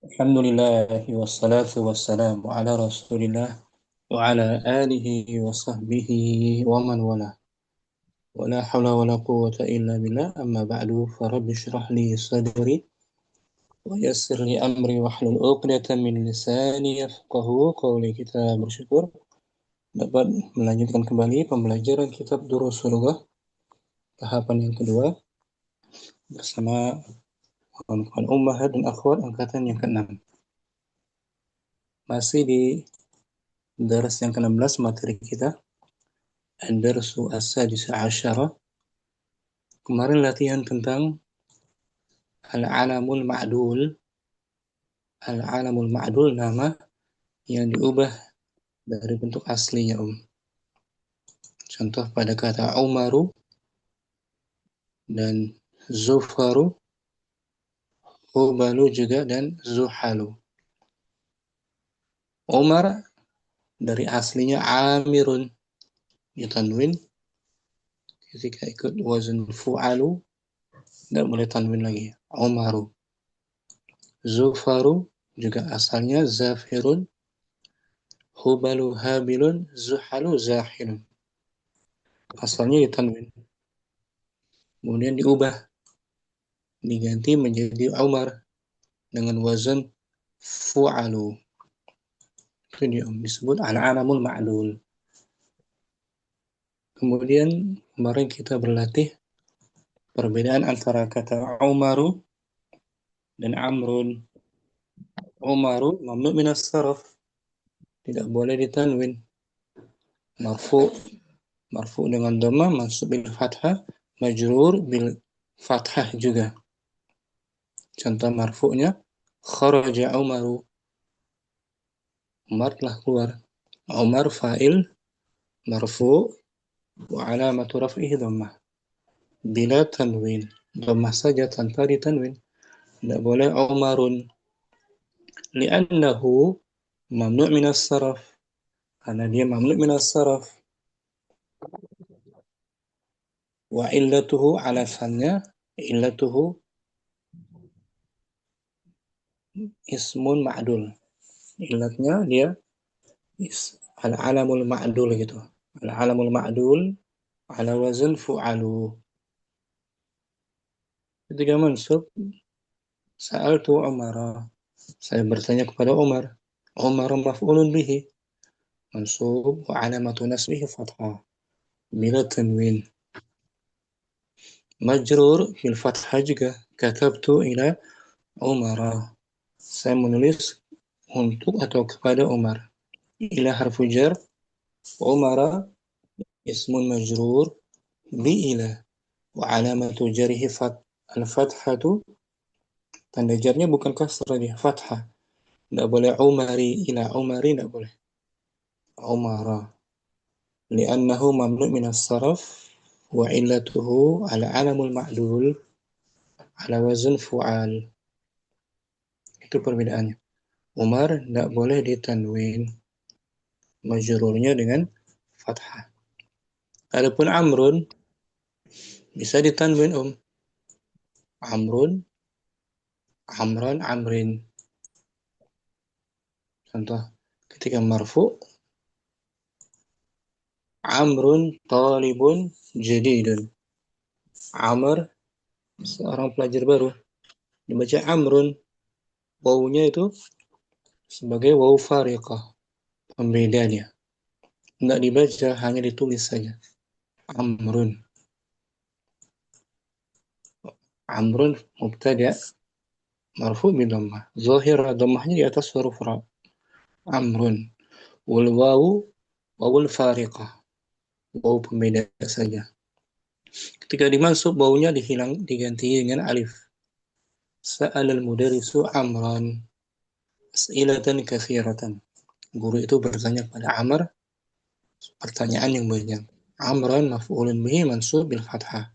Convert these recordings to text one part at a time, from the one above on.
Alhamdulillah wassalatu wassalamu ala Rasulillah wa ala alihi wa sahbihi wa man wala. Wa la hawla wa la quwwata illa billah amma ba'du farabbi shrah li sadri wa yassir li amri wa hlul 'uqdatam min lisani yafqahu qawli. Kita bersyukur dapat melanjutkan kembali pembelajaran kitab Durusul Lughah tahapan yang kedua bersama kawan-kawan ummahat dan akhwat angkatan yang ke-6. Masih di daras yang ke-16 materi kita Ad-Darsu As-Sadis Asyara. Kemarin latihan tentang Al-Alamul Ma'dul. Al-Alamul Ma'dul nama yang diubah dari bentuk aslinya. Contoh pada kata Umaru dan Zufaru, Hubalu juga dan Zuhalu. Umar dari aslinya Amirun, ditanwin. Ketika ikut wazn fu'alu tidak boleh tanwin lagi, Umaru. Zufaru juga asalnya Zafirun, Hubalu Habilun, Zuhalu Zahilun. Asalnya ditanwin, kemudian diubah, diganti menjadi Umar dengan wazan fu'alu. Itu disebut al-alamul ma'dul. Kemudian kemarin kita berlatih perbedaan antara kata Umaru dan Amrun. Umaru mamnu minas saraf, tidak boleh ditanwin. Marfu dengan dhamma, mansub bil fathah, majrur bil fathah juga. Contoh marfu'nya kharaja Umaru, Umar telah keluar. Umar fa'il marfu wa alamatu raf'ihi dhammah bila tanwin, dhammah saja tanpa ditanwin. Tidak boleh Umarun li'annahu mamnu' minas saraf, karena dia mamnu' minas saraf. Wa illatuhu, alasannya illatuhu ismun ma'dul. Illatnya dia al-alamul ma'dul gitu. Al-alamul ma'dul ala wazn fu'alu. Ketika mansub sa'altu Umara, saya bertanya kepada Umar. Umar maf'ulun bihi, mansub wa alamatu nasbihi fathah bila tanwin. Majrur fil fathah juga, katabtu ila Umara, saya menulis untuk atau kepada Umar. Ila harfu jar, Umara ismun majrur bi ila wa alamatu jarihi al-fathatu, tanda jarnya bukan kasrah, dia fathah. Tidak boleh Umari, ila Umari tidak boleh. Umara li'annahu mamnu' minas saraf wa illatuhu ala alamul ma'dul ala wazn fu'al. Itu perbedaannya. Umar tidak boleh ditanwin, majrurnya dengan fathah. Adapun Amrun bisa ditanwin Amrun, Amran, Amrin. Contoh ketika marfu, Amrun talibun jadidun. Amr seorang pelajar baru, dibaca Amrun. Wawunya itu sebagai wawu fariqah, pembedanya. Tidak dibaca, hanya ditulis saja. Amrun. Amrun mubtada marfu bi dhammah. Zahir dhammahnya di atas huruf ra. Amrun. Wal wawu wawul fariqah, wawu pembeda saja. Ketika dimansub, wawunya diganti dengan alif. Sa'alal mudarisu Amran as'ilatan katsiratan. Guru itu bertanya pada Amr pertanyaan yang banyak. Amran maf'ulun bihi mansub bil fathah.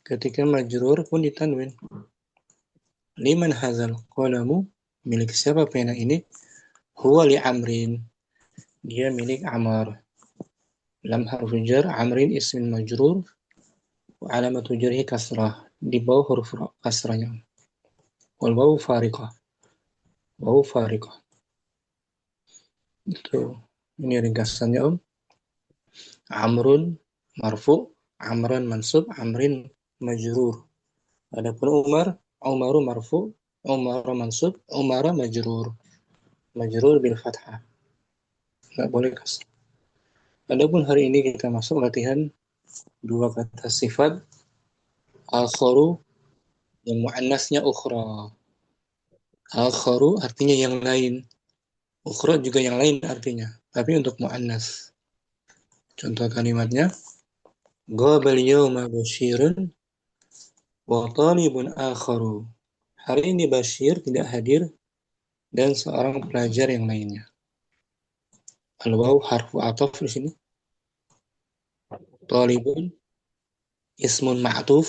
Ketika majrur pun ditanwin. Liman hadzal qalamu, milik siapa pena ini? Huwa li Amrin, dia milik Amr. Lam harfu jar, Amrin ismin majrur wa alamatu jarhi kasrah, di bawah huruf kasrahnya. Wal wawu fariqah. Wawu fariqah. Itu. Ini ringkasannya Om. Amrun marfu, amran mansub, amrin majrur. Adapun Umar, Umaru marfu, Umar mansub, Umara majrur. Majrur bil fathah. Nggak boleh kasar. Adapun hari ini kita masuk latihan dua kata sifat akharu yang muannasnya ukhra. Akharu artinya yang lain. Ukhra juga yang lain artinya. Tapi untuk muannas. Contoh kalimatnya, Ghabal yawma Bashirun wa talibun akharu. Hari ini Bashir tidak hadir dan seorang pelajar yang lainnya. Al-waw harfu ataf di sini. Talibun ismun ma'tuf,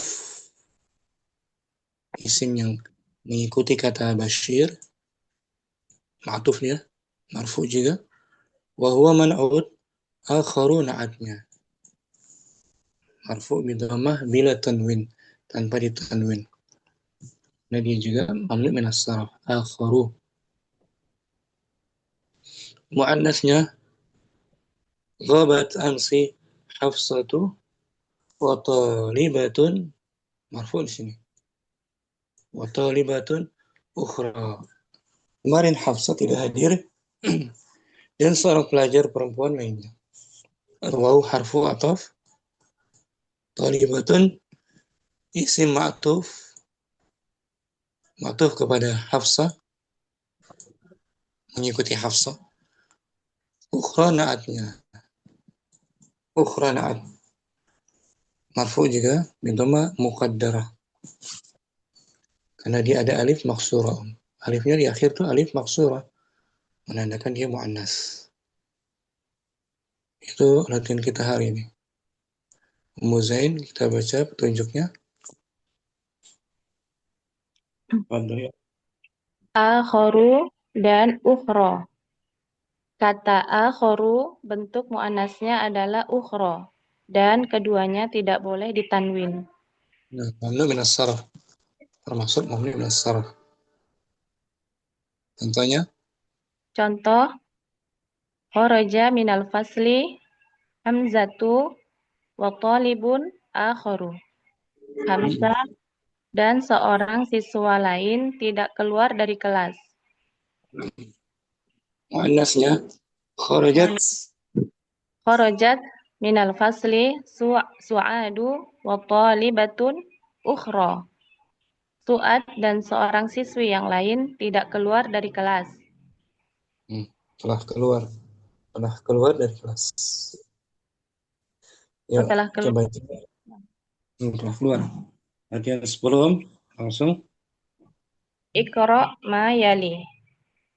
isim yang mengikuti kata Bashir, ma'tuf ya, marfu juga. Wa huwa man'ud, akharu na'atnya. Marfu bidhamah bila tanwin, tanpa ditanwin. Nah dia juga mamnu min as-sarf, akharu. Muannasnya ghabat ansi Hafsatu wa talibatun, marfu di sini. Wa talibatun ukhra. Kemarin Hafsah tidak hadir dan seorang pelajar perempuan lainnya. Waw harfu ataf, talibatun isim ma'tuf, ma'tuf kepada Hafsah, mengikuti Hafsah. Ukhra na'atnya. Ukhra na'at. Marfu juga bidhamma muqaddarah. Karena dia ada alif maksurah. Alifnya di akhir tuh alif maksurah, menandakan dia muannas. Itu latihan kita hari ini. Muzain, kita baca petunjuknya. Akharu dan ukhra. Kata akharu bentuk muannasnya adalah ukhra dan keduanya tidak boleh ditanwin. Nah, mamnu min as-sarf. Termasuk mamnu min as-sarf. Contohnya, Contoh, kharaja minal fasli hamzatu wa talibun akharu. Hamzah dan seorang siswa lain tidak keluar dari kelas. muannasnya kharajat. Kharajat minal fasli su'adu wa talibatun ukhra. Su'ad dan seorang siswi yang lain tidak keluar dari kelas. Telah keluar. Telah keluar dari kelas. Yuk, Setelah keluar. coba. Telah keluar. Latihan 10, langsung. Iqra ma yali.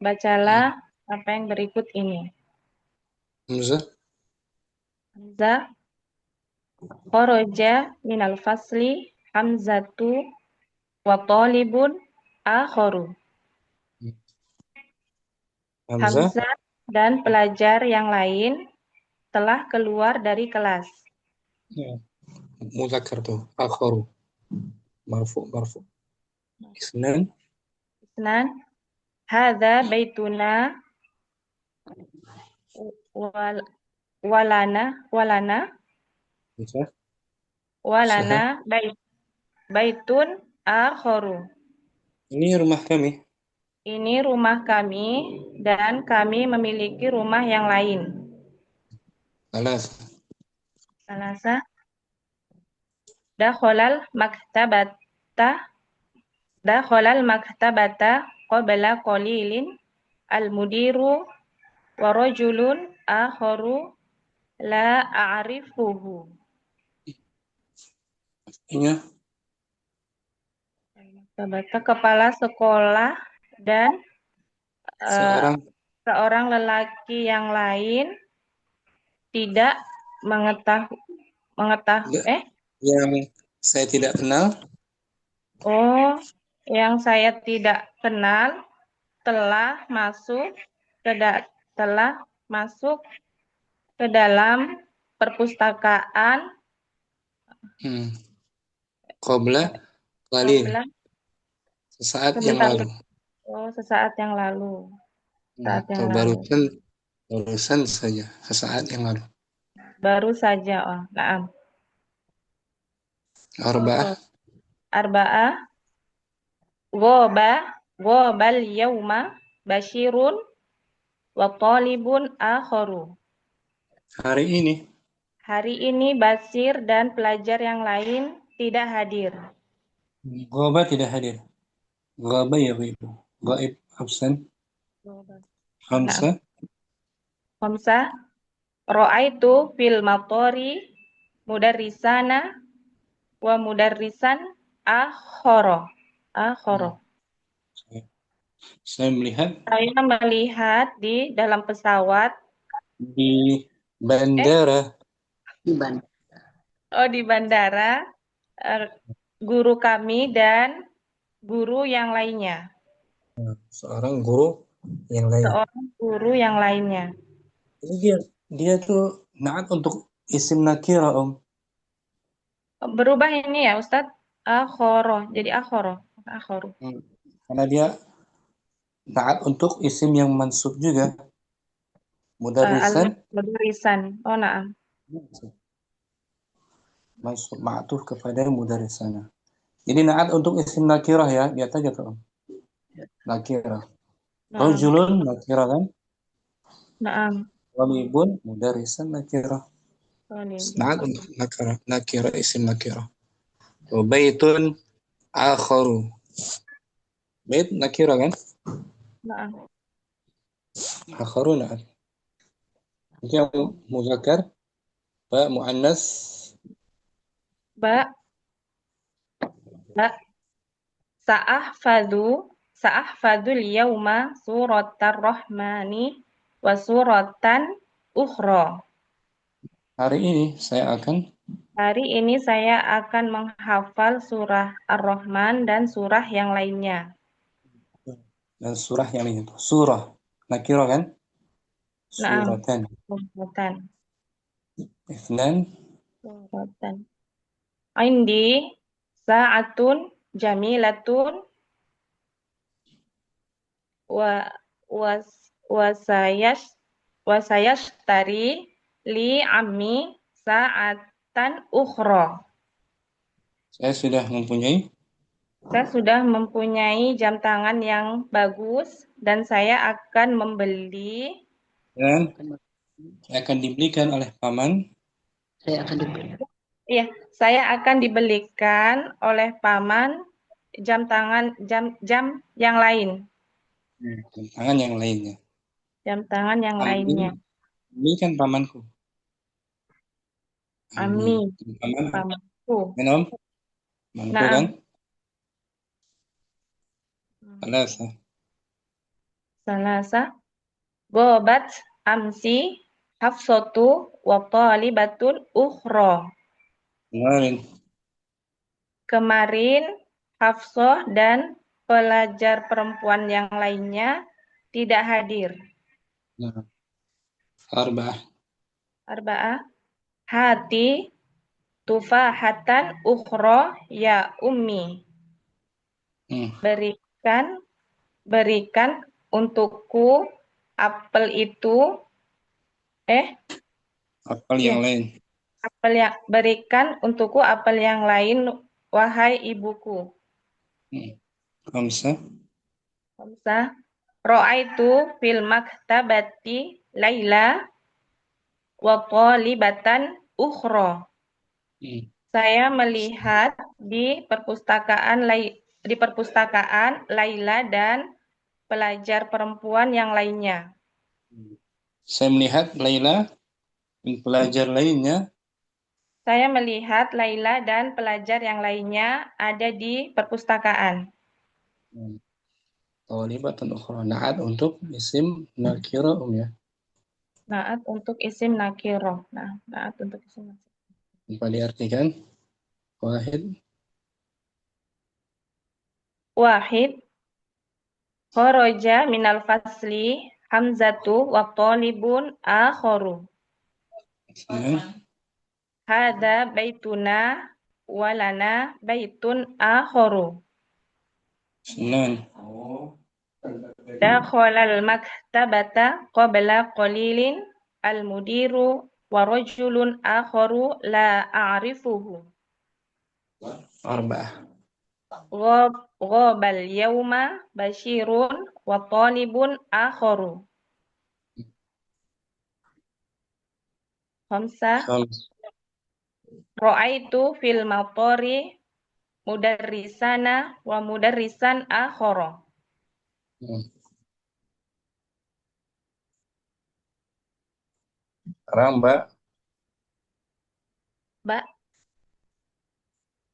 Bacalah apa yang berikut ini. Hamzah. Hamzah. Kharaja minal fasli hamzatu wa talibun akharu. Hamzah. Hamzah dan pelajar yang lain telah keluar dari kelas. Ya. Muzakkar tuh. Akharu. Marfu, marfu. Isnan. Isnan. Hadza baituna wal- walana Bisa. walana Saha. baitun akharu. Ini rumah kami. Ini rumah kami dan kami memiliki rumah yang lain. Alas. Salasa. Dakhalal maktabata qabla qalilin al-mudiru wa rajulun akharu la a'rifuhu. Ini Maktabata kepala sekolah dan seorang seorang lelaki yang lain tidak enggak, yang saya tidak kenal. yang saya tidak kenal telah masuk telah masuk ke dalam perpustakaan Qabla qalil. qabla Sesaat yang Sebentar. lalu. Oh, sesaat yang lalu. Saat Atau yang lalu. barusan saja, sesaat yang lalu. Baru saja. Oh, naam. Arba'ah. Oh, arba'ah. Ghoba. Ghobal yauma. Bashirun. Wa talibun akharu. Hari ini. Hari ini Basir dan pelajar yang lain tidak hadir. Ghaba tidak hadir. Ghaba ya Ibu. Gaib, absen. Naam. Khamsah. Khamsah. Ra'aitu fil matori mudarrisana wa mudarrisan akhara. Akhara. Saya melihat Saya melihat di dalam pesawat, di bandara. di bandara, eh, guru kami dan guru yang lainnya. Seorang guru yang lain. Seorang guru yang lainnya. Jadi dia tuh naat untuk isim nakira Om. Berubah ini ya Ustadz, akhara. Jadi akhara. Akharu. Karena dia naat untuk isim yang mansub juga. Mudarrisan Al-Mudarisan. Oh, na'am. mansub ma'tuf kepada mudarrisana. Jadi naat untuk isim nakirah ya, lihat aja tuh Om. Nakirah. Na'am. Rajulun nakirah kan? Na'am. Walibun mudarrisan nakirah. Talibun. Naat untuk nakirah isim nakirah. Baitun akharu. Bait nakirah kan? Na'am. Akharu naat. Itu yang muzakkar, ba muannas. Ba, ba, sa'ahfadul yauma suratar rahmani wa suratan ukhra. Hari ini saya akan Hari ini saya akan menghafal surah Ar-Rahman dan surah yang lainnya. dan surah yang lain itu. Surah nakirah kan? Naam. Suratan. Suratan. Ithnan. Suratan. Indi sa'atun jamilatun wa was wasayash wasayashtari li ammi sa'atan ukhra. Saya sudah mempunyai Saya sudah mempunyai jam tangan yang bagus dan saya akan membeli. dan akan dibelikan oleh paman. Iya, saya akan dibelikan oleh paman jam tangan jam yang lain, Tangan yang lainnya. jam tangan yang lainnya. Ini kan pamanku. Ami, Paman, pamanku. minum, pamanku kan? Naam. Salasa. Salasa. Gobat amsi hafsotu wa talibatun ukhra. Kemarin. Kemarin Hafsoh dan pelajar perempuan yang lainnya tidak hadir. Nah, arba'ah. Arba'ah. Hati tufahatan ukhra ya ummi. Berikan untukku apel itu Apel ya, yang lain. berikan untukku apel yang lain wahai ibuku. Khamsah. Khamsah. Ra'aitu fil maktabati Laila wa talibatan ukhra. Saya melihat di perpustakaan Laila dan pelajar perempuan yang lainnya. Saya melihat Laila dan pelajar lainnya. Saya melihat Laila dan pelajar yang lainnya ada di perpustakaan. Talibatan ukhra. Na'at untuk isim nakira ya. Naat untuk isim nakiroh. Naat untuk isim nakiroh. Apa diartikan? Wahid. Wahid. Kharaja minal fasli Hamzatu wa talibun akharu. Hada baituna walana baitun akharu. اثنان. Dakhalal maktabata qabla qalilin al-mudiru wa rajulun akharu la a'rifuhu. أربعة. Ghabal yawma bashirun wa talibun akharu. Khamsah. خمس. Ra'aitu fil matari mudarrisana wa mudarrisan akhara. Ramba. Ba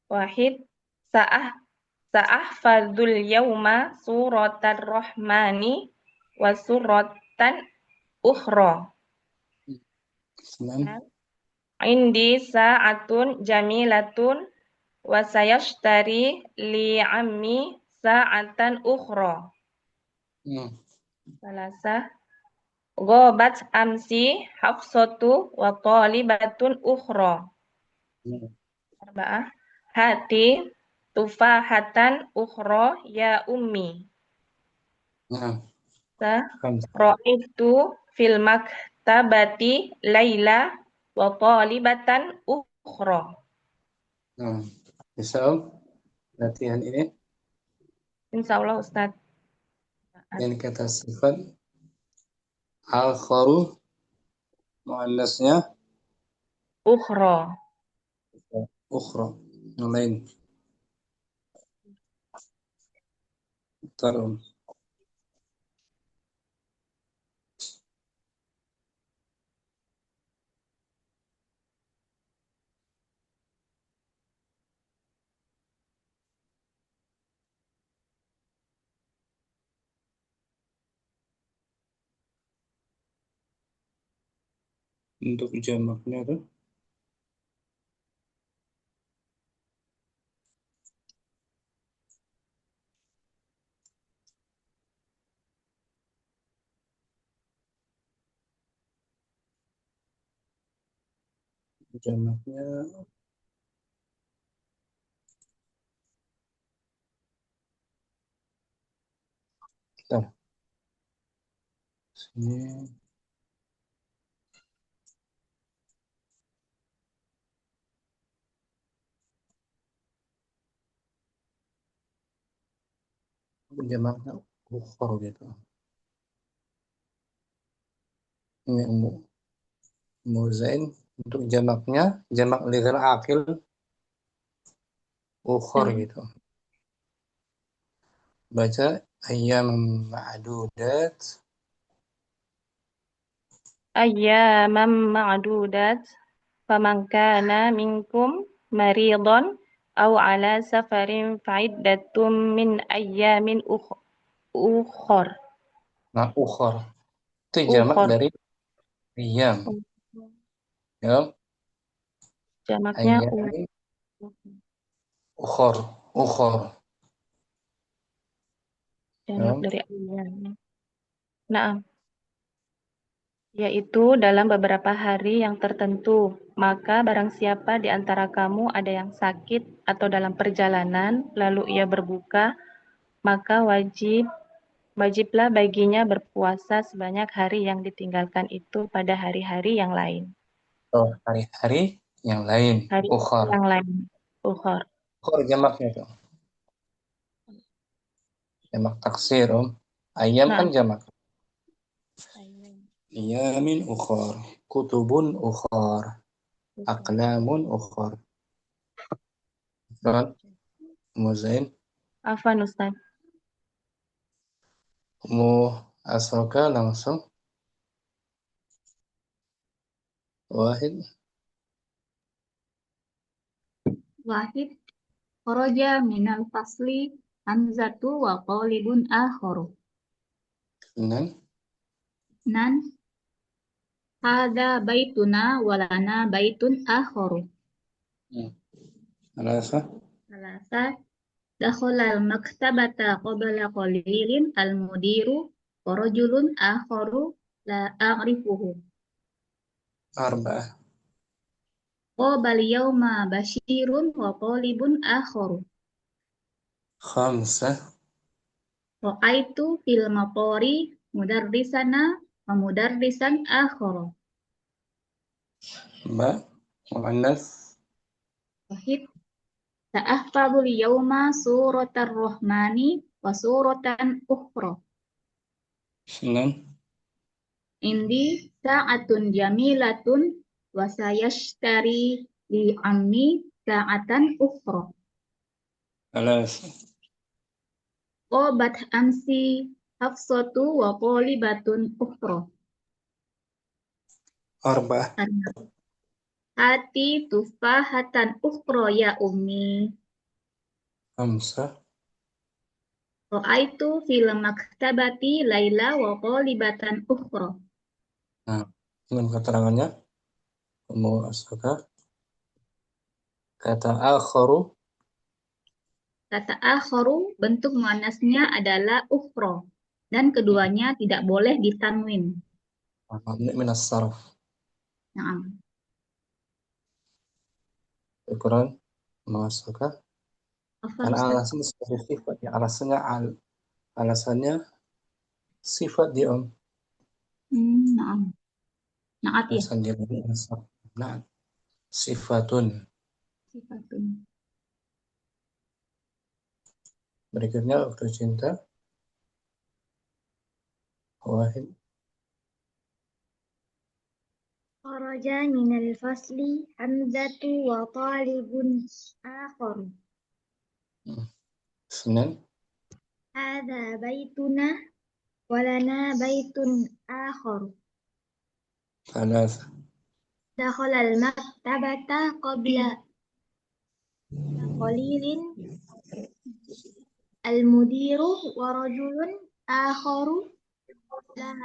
wahid sa'ahfadzul yawma suratar rahmani wa suratan ukhra. اثنان. Indi sa'atun jamilatun wa sayashtari li ammi sa'atan ukhra. Salasa ghabat amsi hafsatu wa talibatun ukhra. Arba'ah hati tufahatan ukhra ya ummi. نعم. خمسة. Ra'aitu fil maktabati Laila wa talibatan ukhra. Nah, bisa Om, latihan ini Insyaallah Ustaz. yang kata sifat al-kharu muannasnya Ukhra. ukhra, yang lain. Tarum. Untuk jamaknya tuh jamaknya bentar. Sini jamaknya ukhra gitu. Ini muzain untuk jamaknya jamak lighal akil ukhra gitu. Baca ayyam ma'dudat. Ayyaman ma'dudat faman kana minkum maridan aw ala safarin fa'iddatum min ayyamin ukhor. Nah, ukhra itu jamak Ukhor. dari ayyam. Ya, Jamaknya ayyamin ukhra, ukhra. jamak Ya. dari ayyam. Nah, yaitu dalam beberapa hari yang tertentu. Maka barang siapa di antara kamu ada yang sakit atau dalam perjalanan, lalu ia berbuka, maka wajiblah baginya berpuasa sebanyak hari yang ditinggalkan itu pada hari-hari yang lain. Oh, hari-hari yang lain. Hari Ukhar. yang lain. Ukhor. Ukhar jamaknya tuh. Jamak taksir, Om. Ayam kan Nah, jamak. Yamin ukhar. Kutubun ukhar. Aqlamun ukhar. Kan? Muzain. Afwan Ustaz. Mu asalka langsung. Wahid. Wahid kharaja minal fasli hamzatu wa qalibun akharu. Nan. Nan hadza baituna walana baitun akharu. Alasa. Salasa dakhalal maktabata qabla qalilin al-mudiru wa rajulun akharu la a'rifuhu. Arba'ah. Qabal yawma bashirun wa talibun akharu. Khamsah. Ra'aitu fil maqori mudarrisana wa mudarrisan akhara. Ba, muannas. Wahid. Ta'ahfadul yawma suratar rahmani wa suratan ukhra. Isnan. Indi sa'atun jamilatun wa sayashtari li ammi sa'atan ukhra. Alas. Qabat amsi hafsatu wa qalibatun ukhra. Arba. Hati tufahatan ukhra ya ummi. Khamsa. Ra'aitu fil maktabati Laila wa qalibatan ukhra. Nah, dengan keterangannya, kamu asaka. Kata akharu. Kata akharu bentuk muannasnya adalah ukhra dan keduanya tidak boleh ditanwin. Mabni min as-sarf. Naam. Ukuran masaka. Afwan Karena Ustaz. alasan sebagai sifat ya, alasannya sifat dia om. Naam. Naat ya. Alasan dia ini asal. Nah, sifatun. Sifatun. Berikutnya waktu cinta. Wahid. Kharaja minal fasli Hamzatu wa talibun akhar. Isnan. Hadza baituna wa lana baitun akhar. Alas. Dakhala al-maktabata qabla qalilin al-mudiru wa rajulun akharu la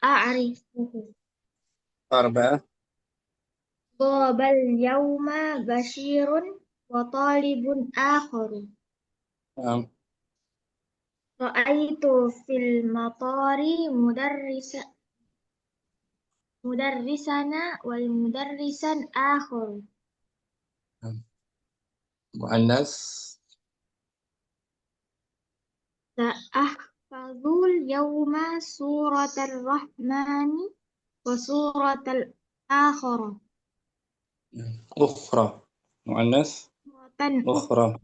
a'rifuhu. Arba. Qabal yawma bashirun wa talibun akharu. Ra'aitu fil matari mudarrisana wal mudarrisan akharu. Muannas. Sa'ahfazul yawma suratal rahmani wa suratal akhara. Ukhra. Muannas. Suratan Ukhra.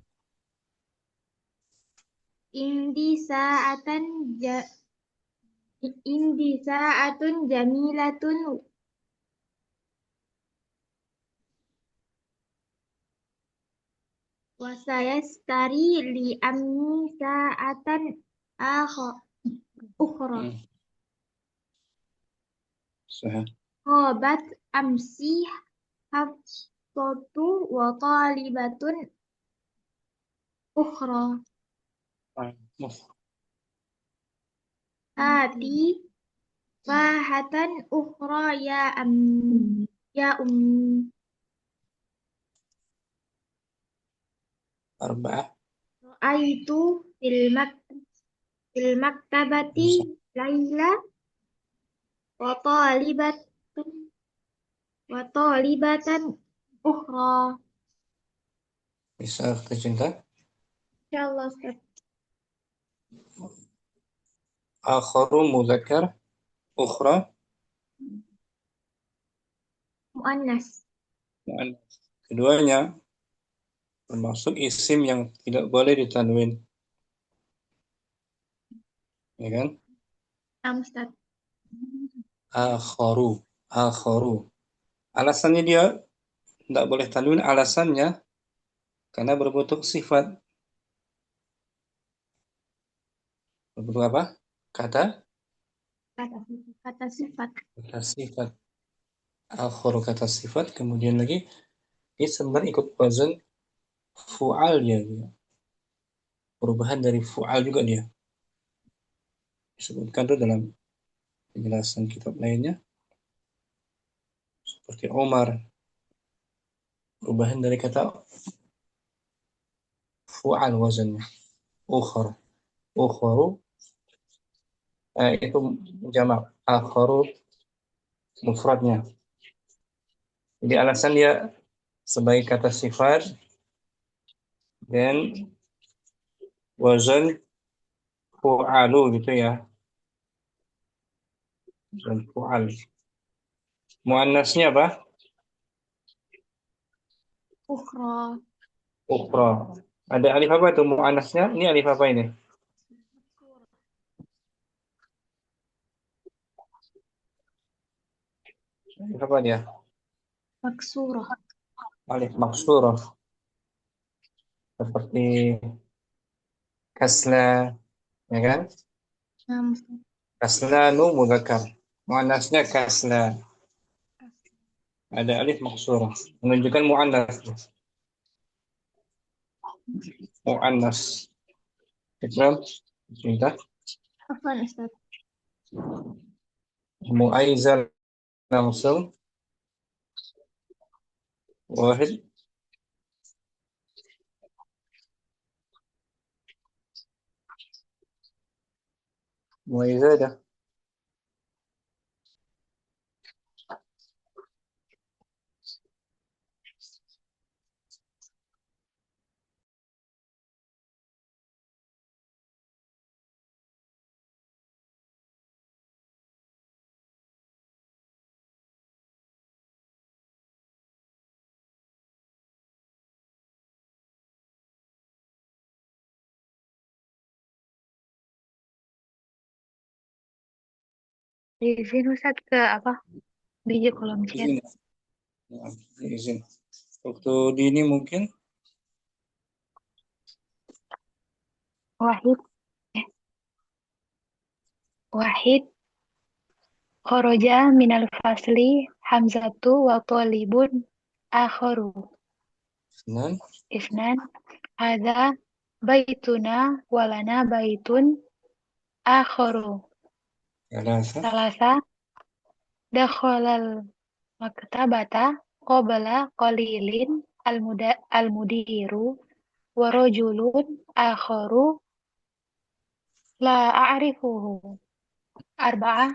indi sa'atan indi sa'atun jamilatun wa sayastari li ammi sa'atan ukhra. Sahih. Qabat amsi hafsatu wa talibatun ukhra. Hati fahatan ukhra ya ummi. Arba'ah. Ra'aitu fil maktabati Laila wa talibatan ukhra. Bisa tercinta. Insyaallah Ustaz. Akharu mudzakkar. Ukhra. Muannas. Muannas. Keduanya termasuk isim yang tidak boleh ditanwin. Ya kan? Ustaz. Akharu. Akharu. Alasannya dia tidak boleh tanwin, alasannya karena berbentuk sifat. Berbentuk apa? Kata Sifat. kata sifat. Akharu kata sifat, kemudian lagi ini sebenarnya ikut wazan fu'al dia. Perubahan dari fu'al juga dia. Disebutkan itu dalam penjelasan kitab lainnya. Seperti Umar. Perubahan dari kata fu'al wazannya. Ukhar. Ukharu. Itu jamak. Akharu mufradnya. Jadi alasan dia sebagai kata sifat dan wazan fu'alu gitu ya. Dan fu'al. Muannasnya apa? Ukhra. Ukhra. Ada alif apa itu muannasnya? Ini alif apa ini? Alif apa dia? Maksurah. Alif maksurah. Seperti kasla, ya kan? Nam. Kaslanu mudzakkar. Muannasnya kasla. Ada alif maksurah. Menunjukkan muannas. Muannas. Ikram. Cinta. Afwan Ustaz. Muaizal langsung. Wahid. Muaizadah. Izin Ustaz ke apa? Di kolom chat. Izin. Ya, izin. Waktu dini mungkin. Wahid. Wahid. Khoroja minal fasli hamzatu wa thalibun akharu. Senan. Isnan. Hadza baituna walana baitun akharu. Salasa. Salasa. Dakhalal maktabata qabla qalilin al-mudiru wa rajulun akharu la a'rifuhu. Arba'ah.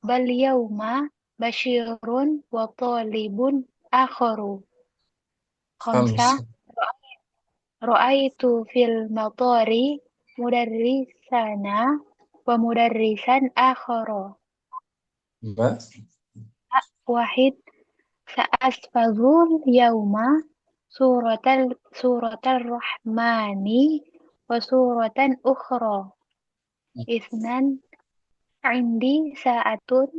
Bal yawma bashirun wa talibun akharu. Khamsa. Khams. Ra'aitu fil matari mudarrisana wa mudarrisan akhara. Mbak. Wahid. Sa'asfazul yawma suratal rahmani wa suratan ukhra. Isnan. Indi sa'atun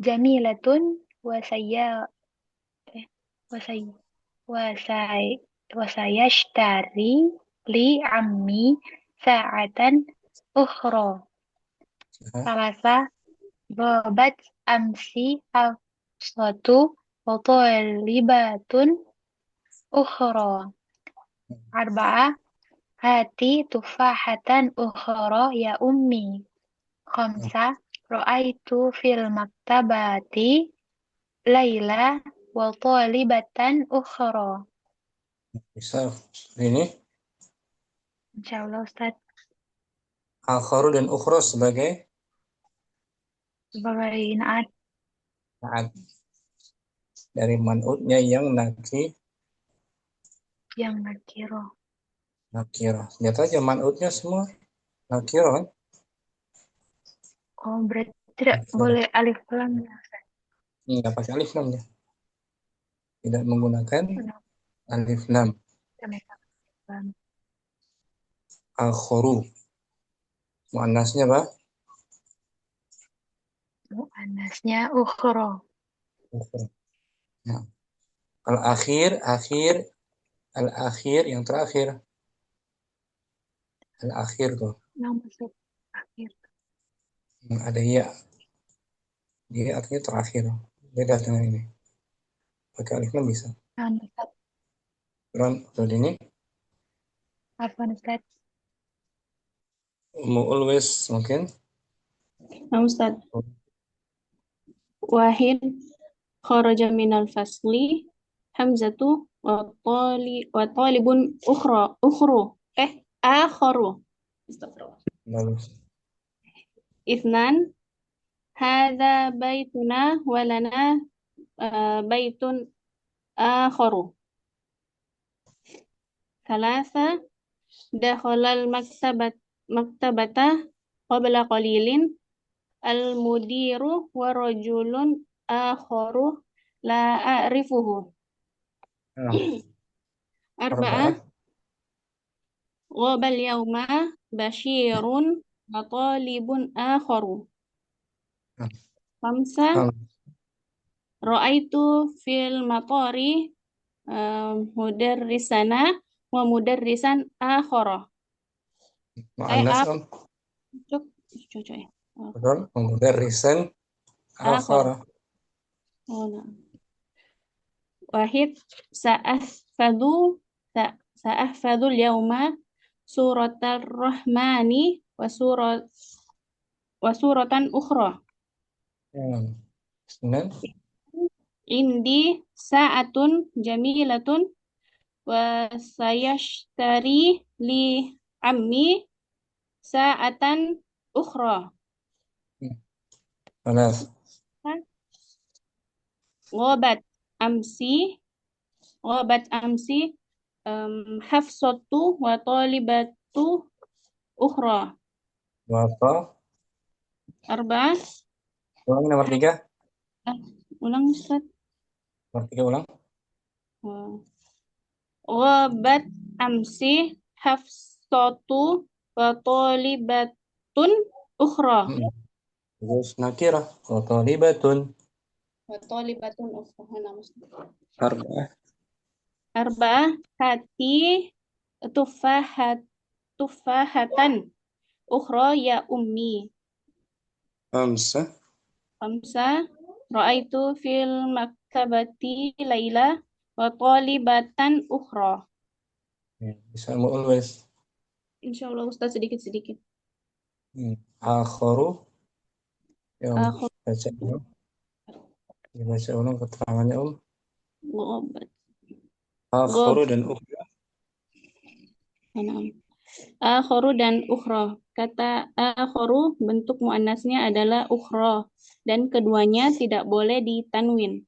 jamilatun wa sayya wa say wa say wa sayashtari li ammi sa'atan ukhra. Salasa. Babat amsi hafsatu wa talibatun ukhra. Arba'ah. Hati tufahatan ukhra ya ummi. Khamsa. Ra'aitu fil maktabati Laila wa talibatan ukhra. Bisa ini. Insyaallah Ustaz. Akharu dan ukhra sebagai Sebagai naat. naat dari man'utnya yang Yang nakiro. nakirah. Lihat aja man'utnya semua nakirah kan? Oh, berarti tidak Nakirah. boleh alif lam ya Ustaz. Nggak pakai alif lamnya. Tidak menggunakan alif lam. Akharu. Muannasnya apa? Muannasnya ukhra. Ukhra. Nah, kalau al-akhir yang terakhir. Al-akhir tuh. Yang masuk akhir. Yang ada ya. Dia artinya terakhir. Beda dengan ini. Pakai alif lam bisa. Ustaz. Quran atau ini Afwan Ustaz. always mungkin. Nah, Ustaz. Wahid kharaja minal fasli hamzatu wa talibun ukhru akharu. Astagfirullah. Lalu Ithnan hadza baituna wa lana baitun akharu. Thalatha dakhalal maktabata qabla qalilin al-mudiru wa rajulun akharu la a'rifuhu. Arba'ah أربعة ghabal yawma bashirun wa talibun akharu. Khamsa ra'aitu fil matari mudarrisana wa mudarrisan akhara. مؤنث Cocok ya. betul ومدرسا آخر Oh, nah. Wahid sa'ahfadul yauma suratal rahmani wa suratan ukhra. اثنان Indi sa'atun jamilatun wa sayashtari li ammi sa'atan ukhra. ثلاث Ghabat amsi hafsatu wa talibatu ukhra. berapa Arba'ah. ulang nomor tiga Ulang Ustaz. nomor tiga ulang Ghabat amsi hafsatu wa talibatun ukhra. terus nakirah وطالبة Wa talibatun ukhra. أربعة Arba'ah hati tufahatan ukhra ya ummi. خمسة Khamsa ra'aitu fil maktabati Laila wa talibatan ukhra. bisa always Insyaallah Ustaz sedikit-sedikit. آخر yang Akhir baca ulang keterangannya ghabat. آخر dan ukhra Akharu dan ukhra. Kata akharu bentuk muannasnya adalah ukhra dan keduanya tidak boleh ditanwin.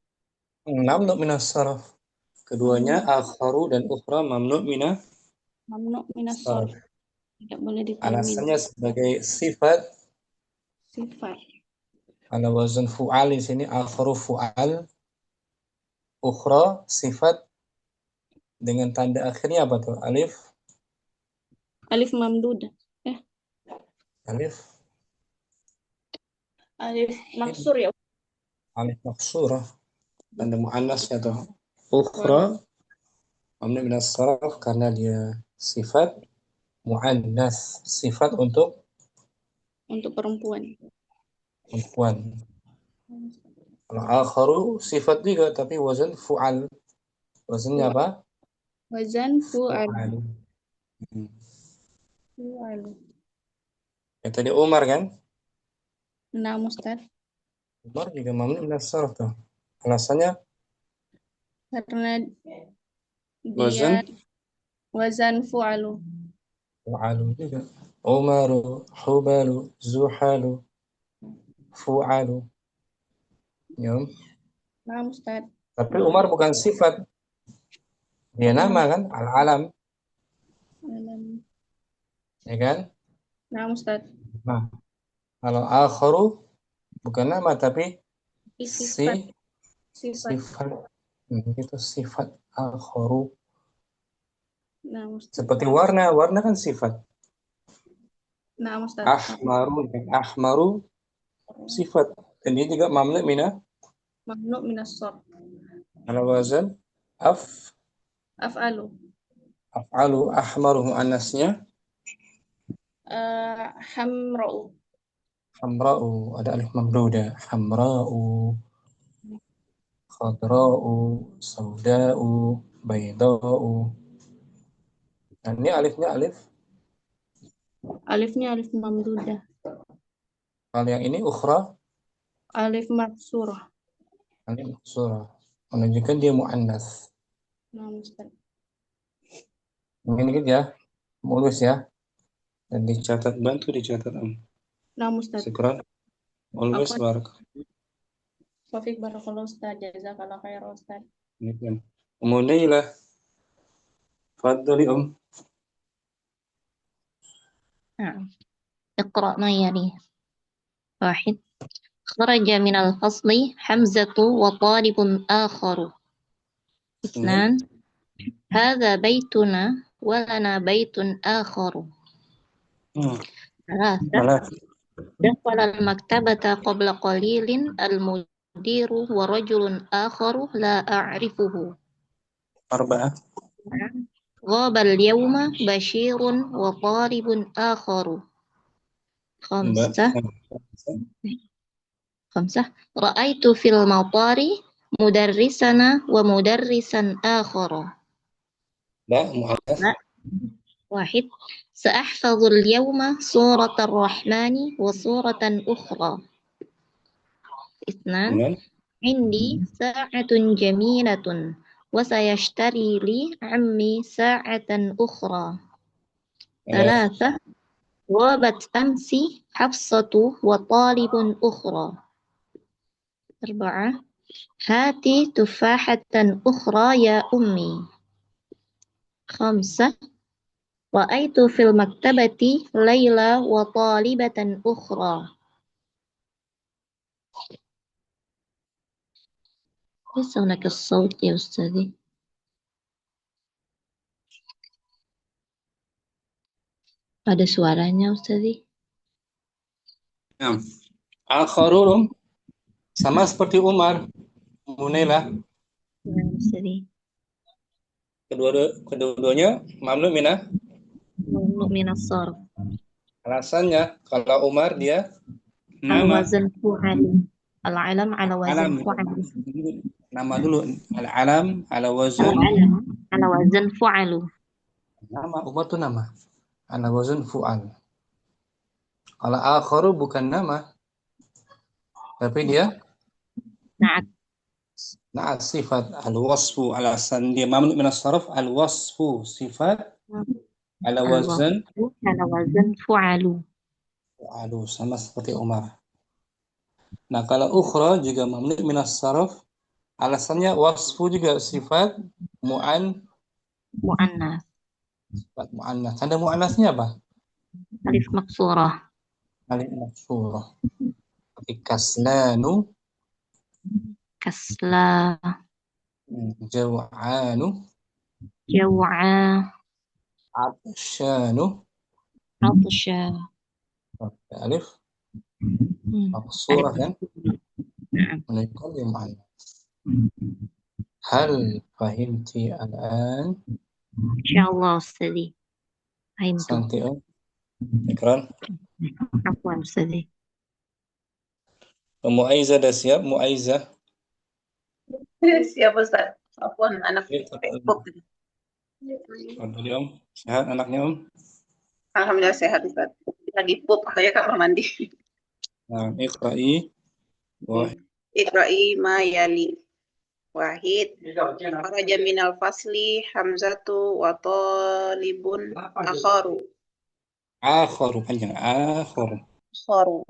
mamnu minas sarf keduanya akharu dan ukhra mamnu minas Mamnu minas sarf sarf. Tidak boleh ditanwin. alasannya sebagai sifat Sifat. ala wazn fu'al di sini akharu fu'al ukhra sifat dengan tanda akhirnya apa tuh alif Alif mamdudah. alif Alif maksur ya. alif maksurah tanda muannasnya tuh ukhra mamnu minas sarf karena dia sifat muannas sifat untuk Perempuan. Kalau akharu sifat juga tapi wazan fu'al. Wazannya apa? Wazan fu'al. Ya tadi Umar kan? Nah, Ustaz. Umar juga mamnu minas sarf tuh. Alasannya Karena wazan dia wazan fu'alu. fu'alu juga. Umaru, hubalu, zuhalu, fu'alu. Ya. Nah, Ustaz. Tapi Umar bukan sifat. Dia nama kan? Al-alam. Ya kan? Nah, Ustaz. Nah, kalau akharu bukan nama tapi Sifat. sifat. Itu sifat akharu. Nah, Ustaz. Seperti warna kan sifat. Nah, Ustaz. Ahmaru sifat dan dia juga mamnu minas sarf. ala wazan Af'alu. af'alu ahmaru muannasnya Hamra'u. hamra'u ada alif mamduda hamra'u khadra'u sauda'u bayda'u dan ini alifnya alif mamdudah. kalau yang ini ukhra Alif maksurah. alif maksurah menunjukkan dia muannas. Nah, Ustaz. Mungkin gitu ya mulus ya dan bantu dicatat Nah, Ustaz. syukran always barak Taufik barakallahu Ustaz. Jazakallahu khair Ustaz. Munailah fadli نعم. اقرأ ما يلي. 1. خرج من الفصل حمزة وطالب آخر. 2. هذا بيتنا ولنا بيت آخر. 3. ثلاثة. دخل المكتبة قبل قليل المدير ورجل آخر لا أعرفه. 4. غاب اليوم بشير وطالب آخر. 5. 5. رأيت في المطار مدرسنا ومدرسا آخر. لا مؤنث. 1. سأحفظ اليوم سورة الرحمن وسورة أخرى. 2. عندي ساعة جميلة وسيشتري لي عمي ساعة أخرى. 3. غابت أمس حفصة وطالب أخرى. 4. هاتي تفاحة أخرى يا أمي. 5. رأيت في المكتبة ليلى وطالبة أخرى. ليس هناك الصوت يا أستاذي. Ada suaranya Ustazi. Akharun sama seperti Umar, Munela. Ya, Ustazi. Kedua-duanya mamnu minah. Mamnu minas sarf. Alasannya kalau Umar dia nama Al-wazn fu'al. Al-alam ala wazn alam. fu'al. Nama dulu al-alam ala wazn. Al-alam ala wazn fu'alu. Nama Umar tuh nama ala wazn fu'al. Kalau akharu bukan nama, tapi dia Na'at sifat al-wasfu. Alasan dia mamnu minas sarf al-wasfu sifat ala wazn ala wazn fu'alu. fu'alu, sama seperti Umar. Nah, kalau ukhra juga mamnu minas sarf, alasannya wasfu juga sifat Mu'annas. sifat mu'annas. Tanda mu'annasnya apa? Alif maksurah. Alif maksurah. Seperti kaslanu, Kasla. jaw'anu, Jaw'a. atsyanu. Atsya. Alif maksurah kan? Menunjukkan yang mu'annas. Hal fahimti al-an? Insyaallah Ustazi. Fahimtu. Santi Ikran. Afwan Ustazi. Mu'aiza dah siap? Mu'aiza. Siap Ustaz. Apun anak Facebook. Tadi Om, sehat anaknya Om? Alhamdulillah sehat Ustaz. Lagi pup saya kamar mandi. Nah, iqra'i. Iqra'i ma yali. Wahid. Kharaja minal fasli hamzatu wa talibun akharu. Akharu panjang. Akharu. Akharu.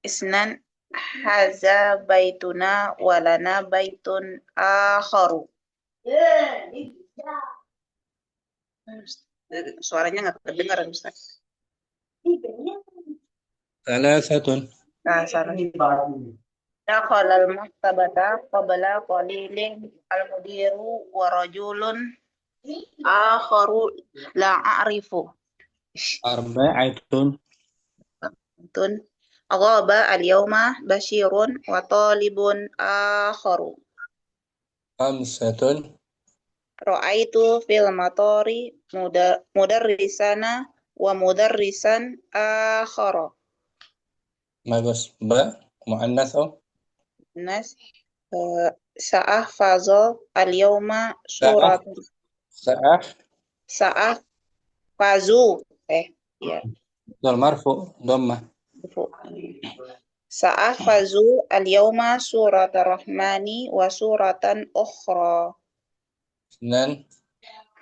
Isnan haza baituna walana baitun akharu. Suaranya nggak kedengaran Ustaz. Thalathatun. Nah, salah. Dakhala al-maktabata qabla qalilin al-mudiru wa rajulun akharu la a'rifu. Arba'atun. Ghaba al-yawma bashirun wa talibun akharu. Khamsatun. Ra'aitu fil matari mudarrisana wa mudarrisan akhara. Bagus. Ba. Mu'annas Om. Nas sa'ahfazu al-yawma surat sa'ahfazu ya. Dal marfu dhammah. Sa'ahfazu al-yawma surat ar-rahmani wa suratan ukhra. Senan.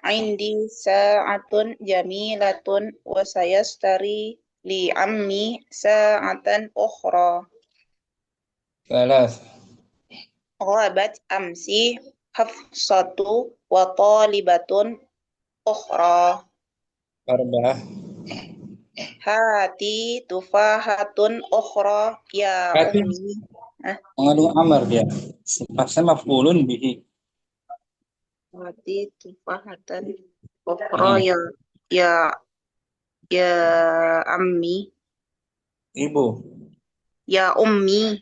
Indi sa'atun jamilatun wa sayastari li ammi sa'atan ukhra. Thalath. Ghabat amsi hafsatu wa talibatun ukhra. Arba'ah. Hati tufahatun ukhra ya Hati ummi. mengandung amar dia. Sifatnya maf'ulun bihi. Hati tufahatan ukhra ya ya ammi. Ibu. Ya ummi.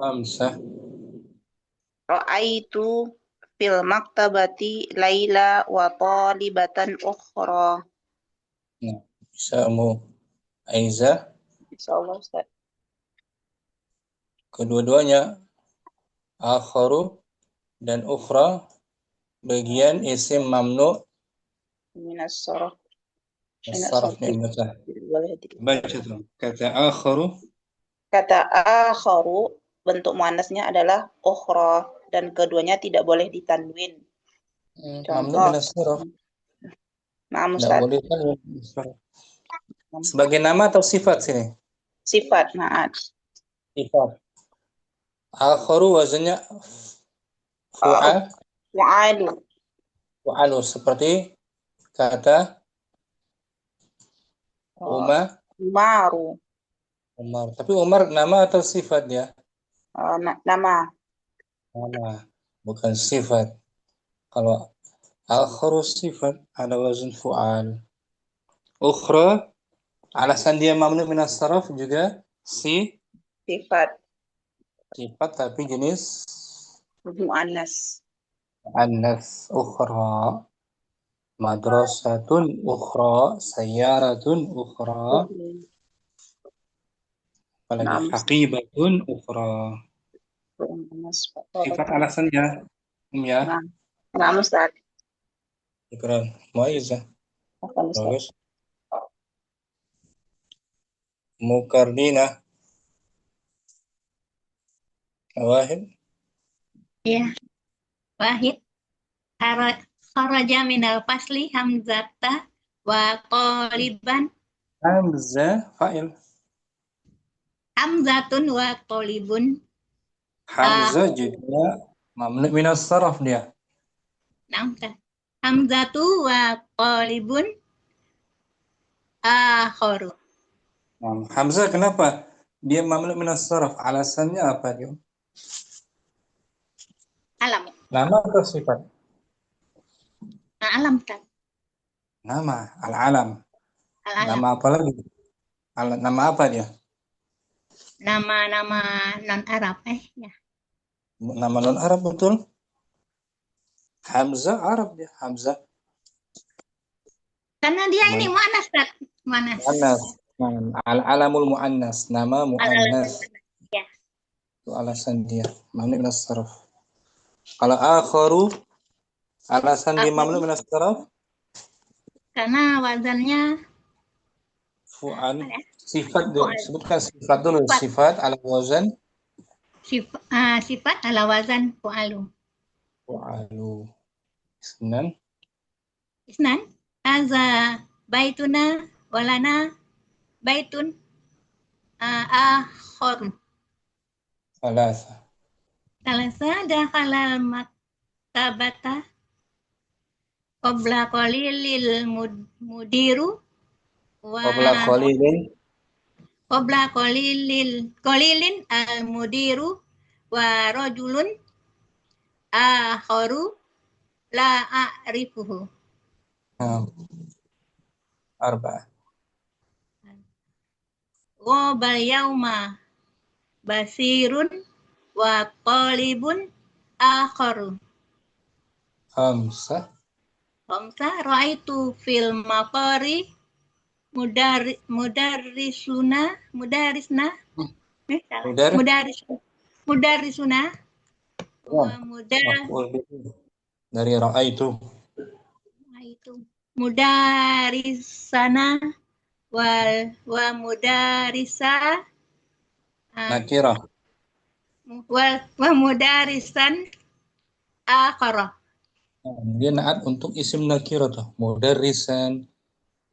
Hamzah. Ra'aitu fil maktabati Laila wa talibatan ukhra. Nah, bisa mu Aiza. Insyaallah Ustaz. Kedua-duanya akharu dan ukhra bagian isim mamnu Minas saraf. saraf ni'matah. Boleh Baca tuh. Kata akharu Kata akharu bentuk muannasnya adalah ukhra dan keduanya tidak boleh ditanwin. mamnu Contoh, minas saraf. maaf Tidak Ustaz, boleh kan sebagai nama atau sifat sini? sifat maaf. Sifat. Akharu wazannya fu'al. Wa'alu. Wa'alu seperti kata Umaru. Umar. Tapi Umar nama atau sifat dia? Nama. Nama, bukan sifat. Kalau akharu sifat ada wazn fu'al. Ukhra alasan dia mamnu minas saraf juga Sifat sifat tapi jenis muannas. annas. Ukhra madrasatun ukhra sayyaratun ukhra apalagi Nam. haqibatun ukhra. Sifat alasannya ya. Nah, Ustaz. Ikran muayyizah. Bagus. Mukardina Wahid. Ya, Wahid. Kharaja minal fasli hamzata wa taliban. Hamzah fa'il. Hamzatun wa talibun. Hamzah juga mamnu minas saraf dia. Hamzatu wa talibun akharu. Hamzah kenapa dia mamnu minas saraf? Alasannya apa dia? Alam. Nama atau sifat? Alam kan. Nama, al-alam. Al-alam. Nama apa lagi? Nama apa dia? Nama-nama non-Arab ya. Nama non-Arab betul? Hamzah Arab dia, Hamzah. Karena dia ini muannas kan? Muannas. Al-alamul muannas, nama muannas. Ya. Itu alasan dia mamnu minas saraf. Kalau akharu alasan dia mamnu minas saraf? Karena wazannya Fu'al. Sifat dulu, sebutkan sifat dulu. Sifat ala wazan. Sifat ala wazan fu'alu. Fu'alu. Isnan. Aza baituna walana baitun akhor. Salasa. Dakhalal maktabata qabla qalilil mudiru wa qabla qalilin al mudiru wa rajulun akharu la a'rifuhu. Arba'ah. Ghabal yauma basirun wa talibun akharu. Khamsah. Ra'aitu fil maqari mudarrisuna dari ra'aitu mudarisana wa mudarisa nakirah wa mudarisan akhara. dia naat untuk isim nakirah tuh. Mudarrisan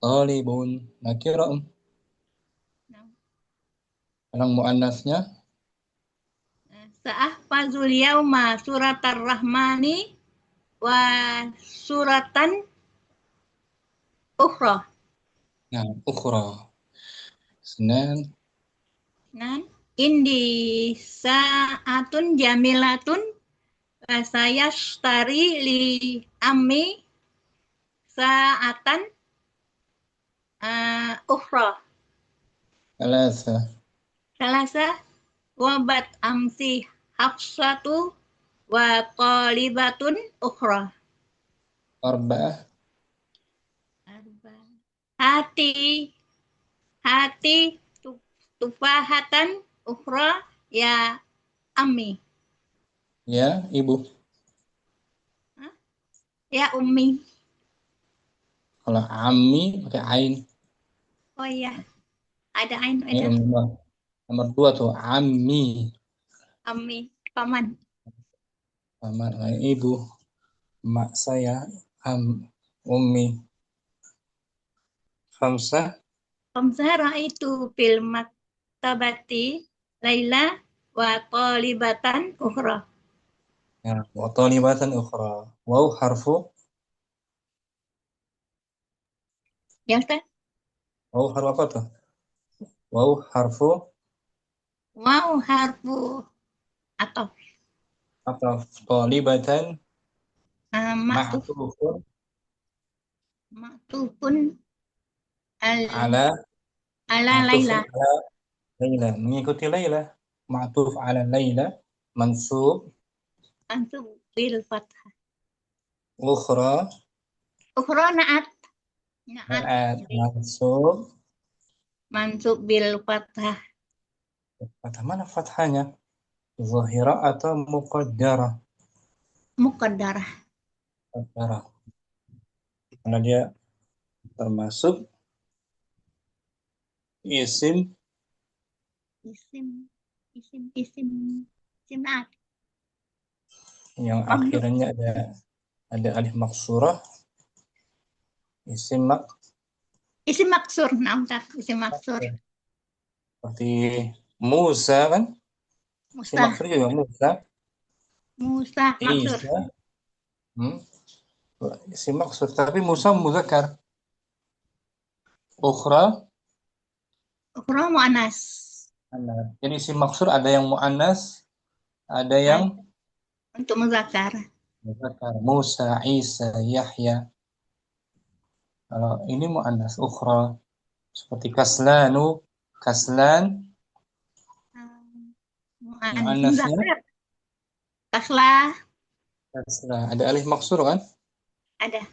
talibun nakirah. Orang muannasnya Sa'ahfazul yauma suratar rahmani wa suratan ukhra. Nah, ukhra. Senan. Nah, indi sa'atun jamilatun saya shtari li ammi sa'atan ukhra. Thalatha. Salasa wabat amsi hafsatu wa talibatun ukhra. Arba'ah. Hati tufahatan ukhra ya ammi. Ya, ibu. Ya ummi. Kalau ammi pakai ain. Oh iya, ada ain, Ini ada nomor 2 tuh, ammi. ammi, paman. Paman, ibu. Mak saya, ummi. Khamsah. Khamsah itu fil maktabati Laila wa talibatan ukhra. Ya, wa talibatan ukhra. Waw harfu. Ya Ustaz? Waw harfu apa tuh? Waw harfu Wow, harfu atau talibatan maktuf ma'tufun maktufun ala ala ma'tufun Laila. ala Laila. Mengikuti Laila. Ma'tuf ala Laila. Mansub. Mansub bil fathah. Ukhra. Ukhra naat. Mansub. Mansub bil fathah. Fathah mana fathahnya? Zahira atau muqaddarah? Muqaddarah. Muqaddarah. Karena dia termasuk isim Isim naat. yang akhirnya ada alif maksurah. Isim maksur, isim maksur. seperti Musa kan? Isim Musa. maksur juga Musa. Maksur. Isa. Isim maksur, tapi Musa muzakkar. Ukhra mu'annas. Jadi isim maksur ada yang mu'annas, ada yang untuk muzakkar. muzakkar. Musa, Isa, Yahya. Kalau ini mu'annas, ukhra. Seperti kaslanu, kaslan. Mu'annasnya Kaslah. Ada alif maksur kan? Ada.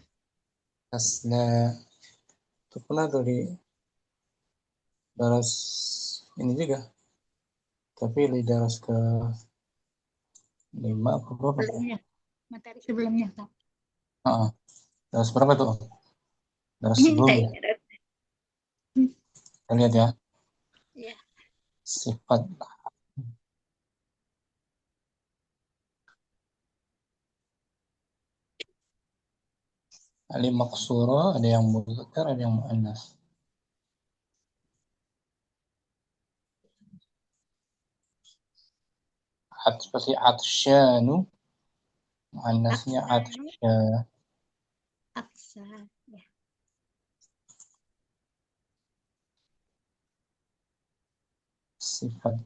Kasla. Itu pernah tuh di daras ini juga. Tapi di daras ke 5 apa berapa? Sebelumnya. Materi sebelumnya. Daras berapa tuh? Daras sebelumnya. Kita lihat ya. Ya. Sifat alif maksura, ada yang muzakkar, ada yang muannas. Seperti atsyanu, muannasnya atsya. Ya. Sifat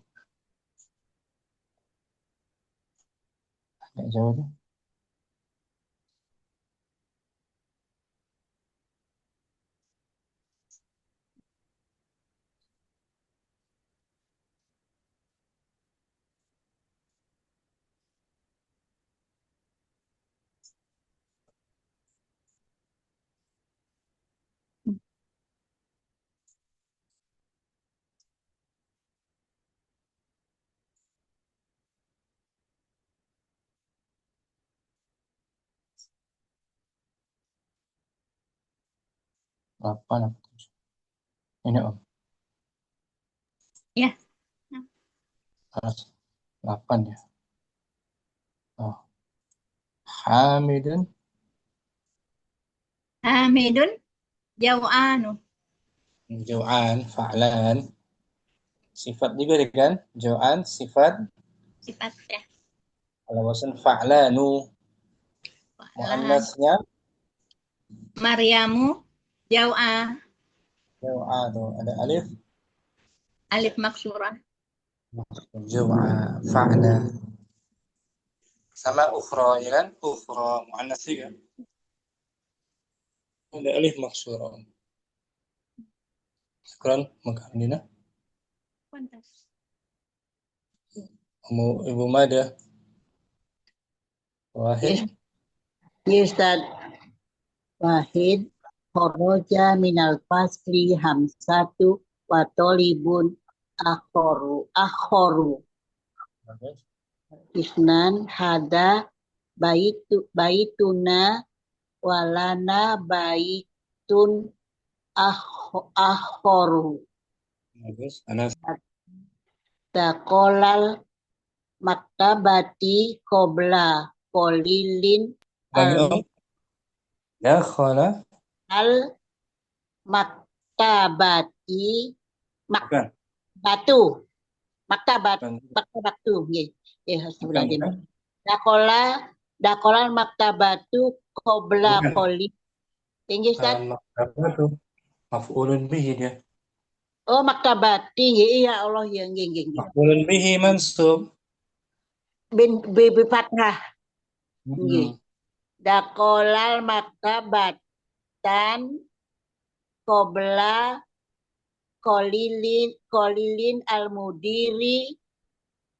agak jauh nih. Apa? Ini Om. Ya. 8 ya. Hamidun. Hamidun jau'anu. Jau'an, fa'lan. Sifat juga kan? Jau'an, sifat. Sifat ya. Kalau wasan fa'lanu. Muannasnya Maryamu. Jau'a. Jaw'a tuh ada alif. Alif maksurah. Jaw'a, fa'la. Sama ukhra, ya kan? Ukhra, mu'annas juga. Ada alif maksurah. Syukran, Makandina. Pantas. Ibu Mada. Wahid. Yes, Ustaz. Wahid kharaja minal fasli hamsatu wa tolibun akhoru. Isnan hada baituna walana baitun akhoru. Bagus. Anas. Taqolal maktabati qobla kolilin Ulangi, Om. Dakhala. al maktabati Bukan. batu maktabat Bukan. maktabatu nggih Bukan. astagfirullahaladzim. Dakolal maktabatu qobla Bukan. kolilin tinggi Ustaz. Maktabatu. Maf'ulun bihi dia. Oh maktabati nggih ya Allah ya nggih. Maf'ulun bihi mansub. Bin fathah nggih. Dakolal maktabatan qobla kolilin al-mudiri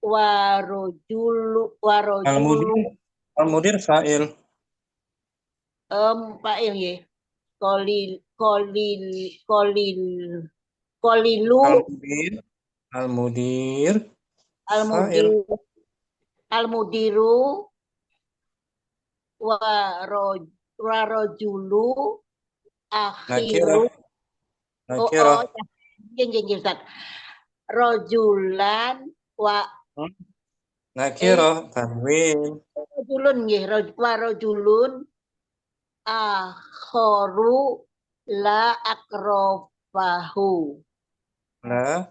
warojulu Al-mudir fa'il. fa'il nggih. Kolilu Al-mudir fa'il. al-mudiru warojulu akhiru. Nakirah. Gini Ustaz. Rojulan Nakirah tanwin. rojulun nggih warojulun akhoru la akrofahu. La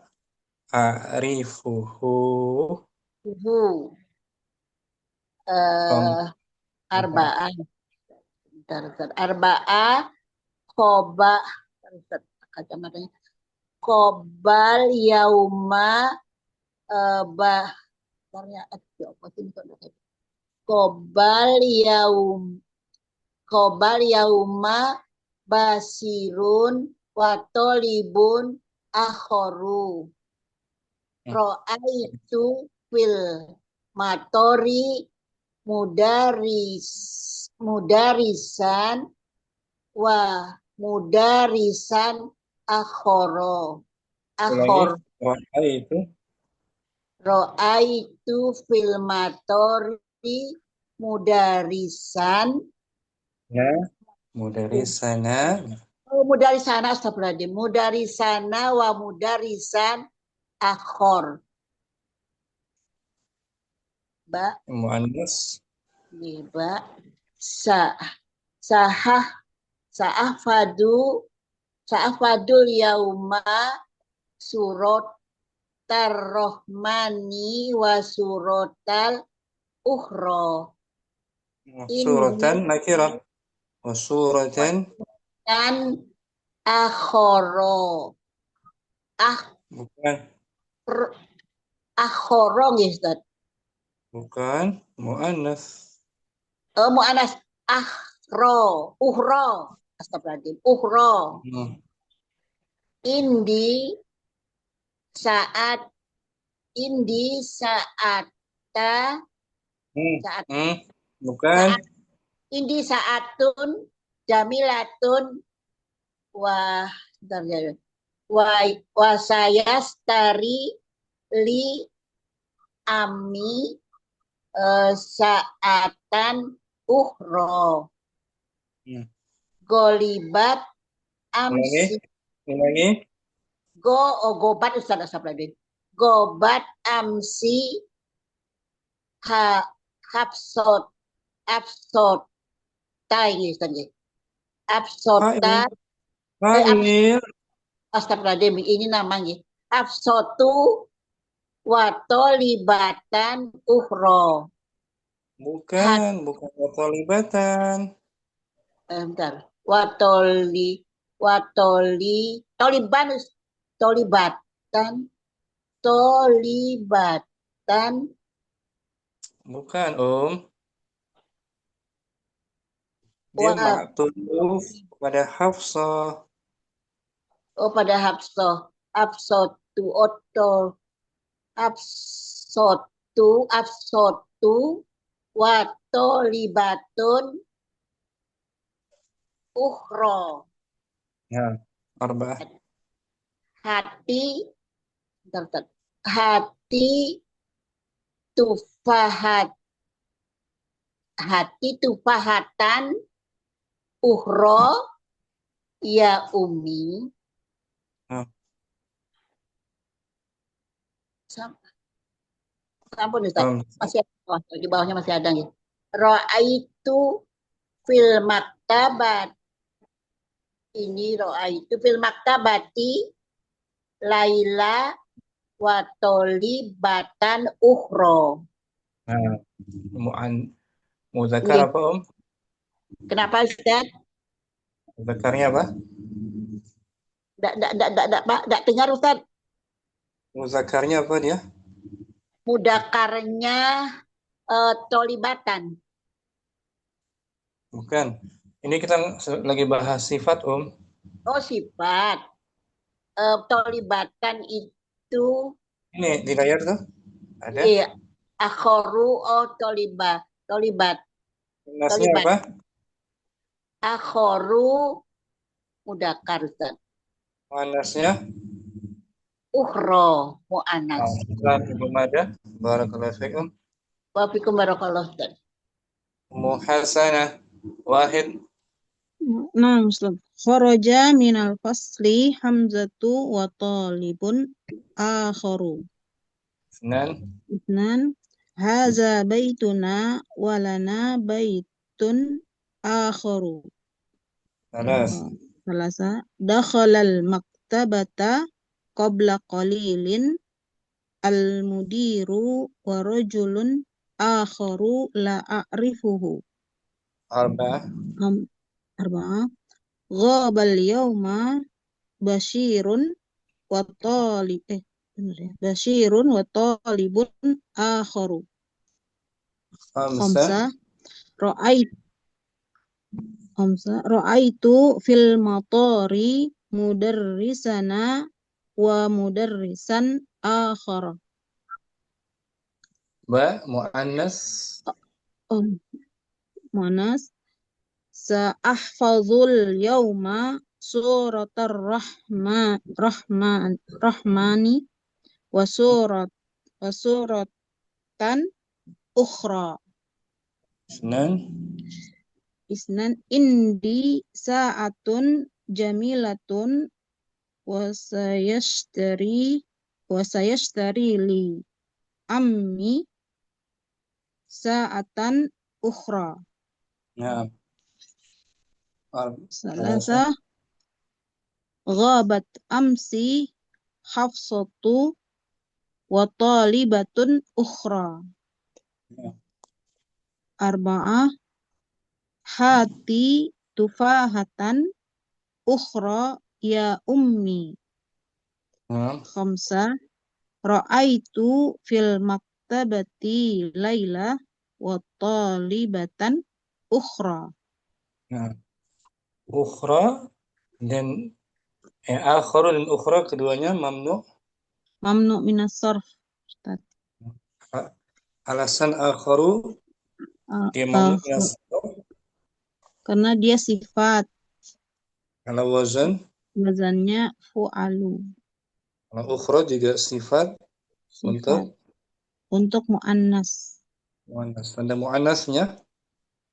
a'rifuhu. Arba'ah. Arba'ah khoba kacamatanya. Kobal yauma Kobal yauma basirun watolibun akhoru. Ro'aitu fil matori mudarisan wa mudarisan akhoro. Ro'aitu fil matori mudarisan. Ya, mudarisana. Mudarisana astagfirullahaladzim. Mudarisana wa mudarisan akhor. Ba. Mu'annas. Ba. Sa'afadul yauma surat tarrohmani wa suratal ukhra. Suratan nakirah. Wa suratan Dan akhoro. bukan. Akhoro nggih Ustaz. Bukan mu'annas. Mu'annas ukhra. Astagfirullahaladzim. Ukhra. Indi sa'ata bukan. Indi sa'atun jamilatun wa sayastari li ami sa'atan ukhra. Golibat amsi. Gobat Ustaz astagfirullahaladzim. Gobat amsi absot tai absota astagfirullahaladzim ini namanya absotu watolibatan ukhra. Bukan watolibatan. Bentar. Watoli toliban, tolibatan, tolibatan, Bukan, Dia wa, ma'tuf pada Hafsah. pada Hafsah, Hafsatu, Hafsatu, wa tolibatun, ukhra. Ya, arba'ah. Hati, hati tufahat, hati tufahatan, ukhra, ya umi. Ya. Ampun Ustaz, Um, masih ada, di bawahnya masih ada ya. Ra'aitu fil maktabat. Ini ra'aitu fil maktabati Laila wa tolibatan ukhra. Nah, muzakkar Nggih. apa, Kenapa Ustaz? Muzakkarnya apa? Nggak dengar Ustaz. Muzakkarnya apa dia? Mudakarnya tolibatan. Bukan. Ini kita lagi bahas sifat, Oh sifat. Tolibatan itu Ini di layar tuh ada. iya, akhoru tolibat. Nasnya apa? Akhoru mudakar Ustaz. Manasnya? Ukhro mu'anas. Belum ada. Barakallahu fikum. Wa fikum barakallahu Ustaz. Muhasanah. Wahid. Nah, Ustaz. Kharaja minal fasli Hamzatu wa talibun akharu. Isnan. Haza baituna walana baitun akharu. Salasa. Dakhalal maktabata qabla qalilin al-mudiru wa rajulun akharu la a'rifuhu. Arba'ah. Arba'ah. Ghabal yawma Bashirun wa talib Bashirun wa talibun akharu. Khamsa. Ra'aitu fil matari mudarrisana wa mudarrisan akhara. Mu'annas. Mu'annas. Sa'ahfazul yawma suratar rahmani wa suratan ukhra. Isnan indi sa'atun jamilatun wa sayashtari li ammi sa'atan ukhra. Nah. Salasa. Ghabat amsi Hafsatu wa talibatun ukhra. Arba'ah. Hati tufahatan ukhra ya ummi. Khamsa. Ra'aitu fil maktabati Laila wa talibatan ukhra. Nah. Ukhra dan akharu dan ukhra keduanya mamnu. Mamnu minas sarf. Alasan akharu dia mamnu minas sarf karena dia sifat. Kalau wazannya fu'alu. Kalau ukhra juga sifat untuk mu'annas. Tanda mu'annasnya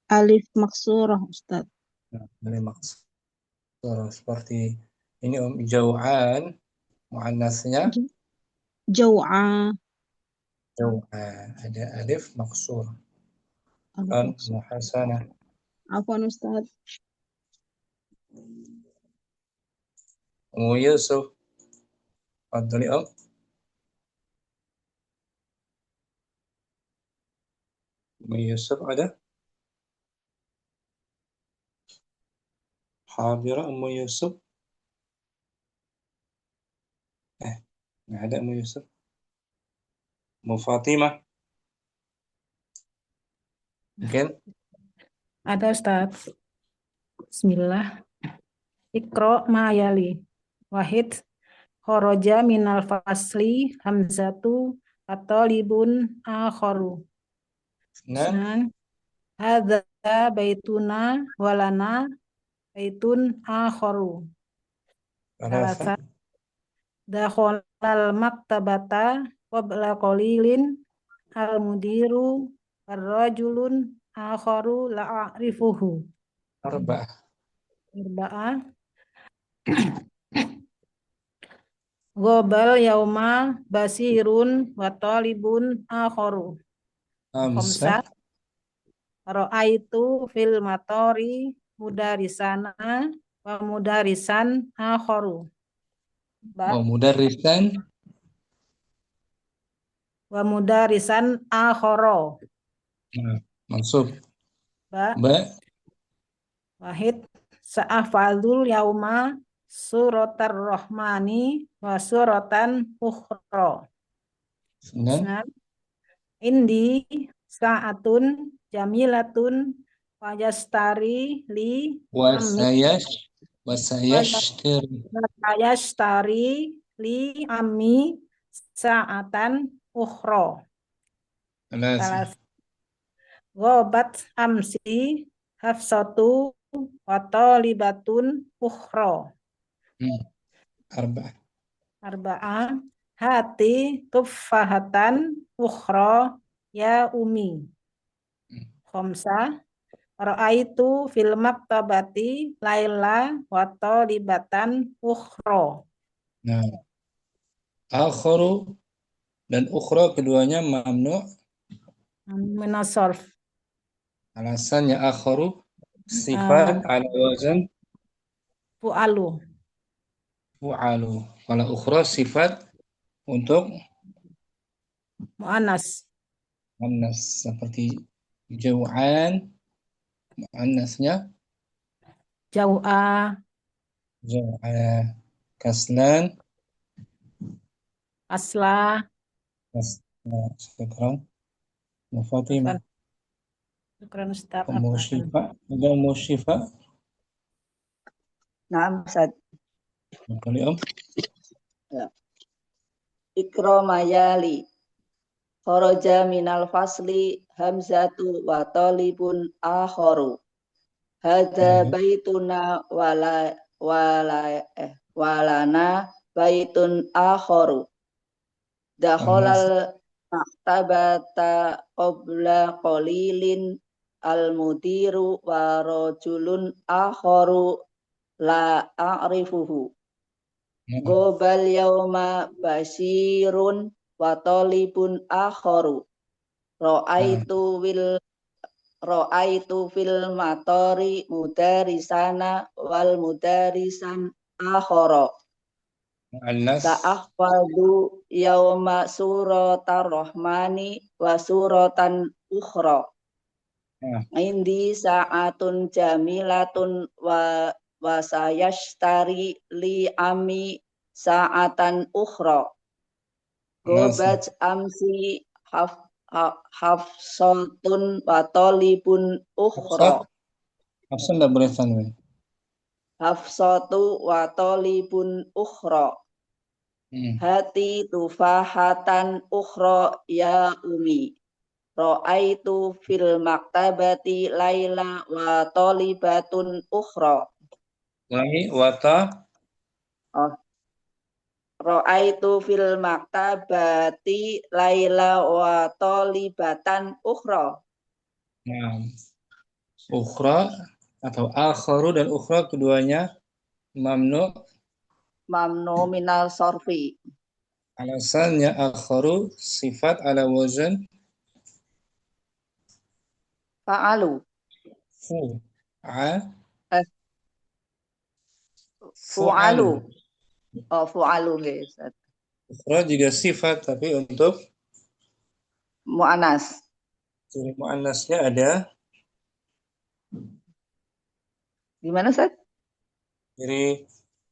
Alif maksurah Ustaz. Alif maksurah seperti ini jau'an, mu'annasnya Jau'a. Ada alif maksur. Muhasanah. Afwan Ustaz. Yusuf. Fadli Yusuf ada? Hadira Yusuf. Nggak ada Mu Yusuf. Mu Fatimah. Mungkin? Ada Ustaz. Bismillah. Iqra ma yali. Wahid. Khoroja minal fasli hamzatu atolibun akharu. Nah, Isnan. Hadza baituna walana baitun akharu. alasan. Salasa. Dakhalal maktabata qabla qalilin al-mudiru ar-rajulun akharu la'arifuhu. Arba'ah. Arba'ah. Gobal yauma basirun wa talibun akharu. Khamsah. Khamsah. Ra'aitu fil matori mudarisana wa mudarisan akharu. Oh, mudarrisan. Wa mudarisan akhara. Nah, mansub. Ba. Ba. Wahid. Sa'afadul yauma suratar rahmani wa suratan ukhra. Nah, Isnan. Indi sa'atun jamilatun wajastari li ammi wasayashtari. wajastari li ammi sa'atan ukhra. Alasan. Salah gobat amsi hafsatu wa talibatun ukhra. Arba'ah. Arba'ah. Hati tufahatan ukhra ya umi. Khamsah. Ra'aitu fil maktabati laila wa talibatan ukhra. Nah, akharu dan ukhra keduanya mamnu. Minas sarf. Alasannya akharu sifat ala wazan Fu'alu. fu'alu. Kalau ukhra sifat untuk Mu'annas. muannas seperti jau'an, muannasnya Jau'a. jau'a. Kaslan Asla. Syukran. Fatimah. Syukran Ustaz. Ummu Syifa. Ada Ummu Syifa. Naam, Ustaz. Kali Om. Ya. Iqra mayali. Kharaja minal fasli hamzatu wa talibun akharu. Hadza baituna walana baitun akharu. Dakhalal maktabata qabla qalilin al-mudiru wa rajulun akharu la a'rifuhu. Gobal yauma basirun wa talibun akharu. Ra'aitu fil matori mudarisana wal mudarisan akhara. Sa'ahfadu yauma suratar rahmani wa suratan ukhra. Indi sa'atun jamilatun wa sayashtari li ami sa'atan ukhra. Gobat amsi hafsatun wa talibun ukhra. Hafsat enggak boleh tanwin. Hafsatu wa talibun ukhra. Hati tufahatan ukhra ya umi. Ra'aitu fil maktabati laila wa talibatun ukhra. Ulangi wata. Ra'aitu fil maktabati laila wa talibatan ukhra. Nah, ukhra atau akharu dan ukhra keduanya mamnu. Mamnu minal sorfi. Alasannya akharu sifat ala wazan fa'alu. Fu'alu. Oh, fu'alu guys. Ukhra juga sifat tapi untuk mu'annas. Ciri mu'annasnya ada di mana, Ustaz? Ciri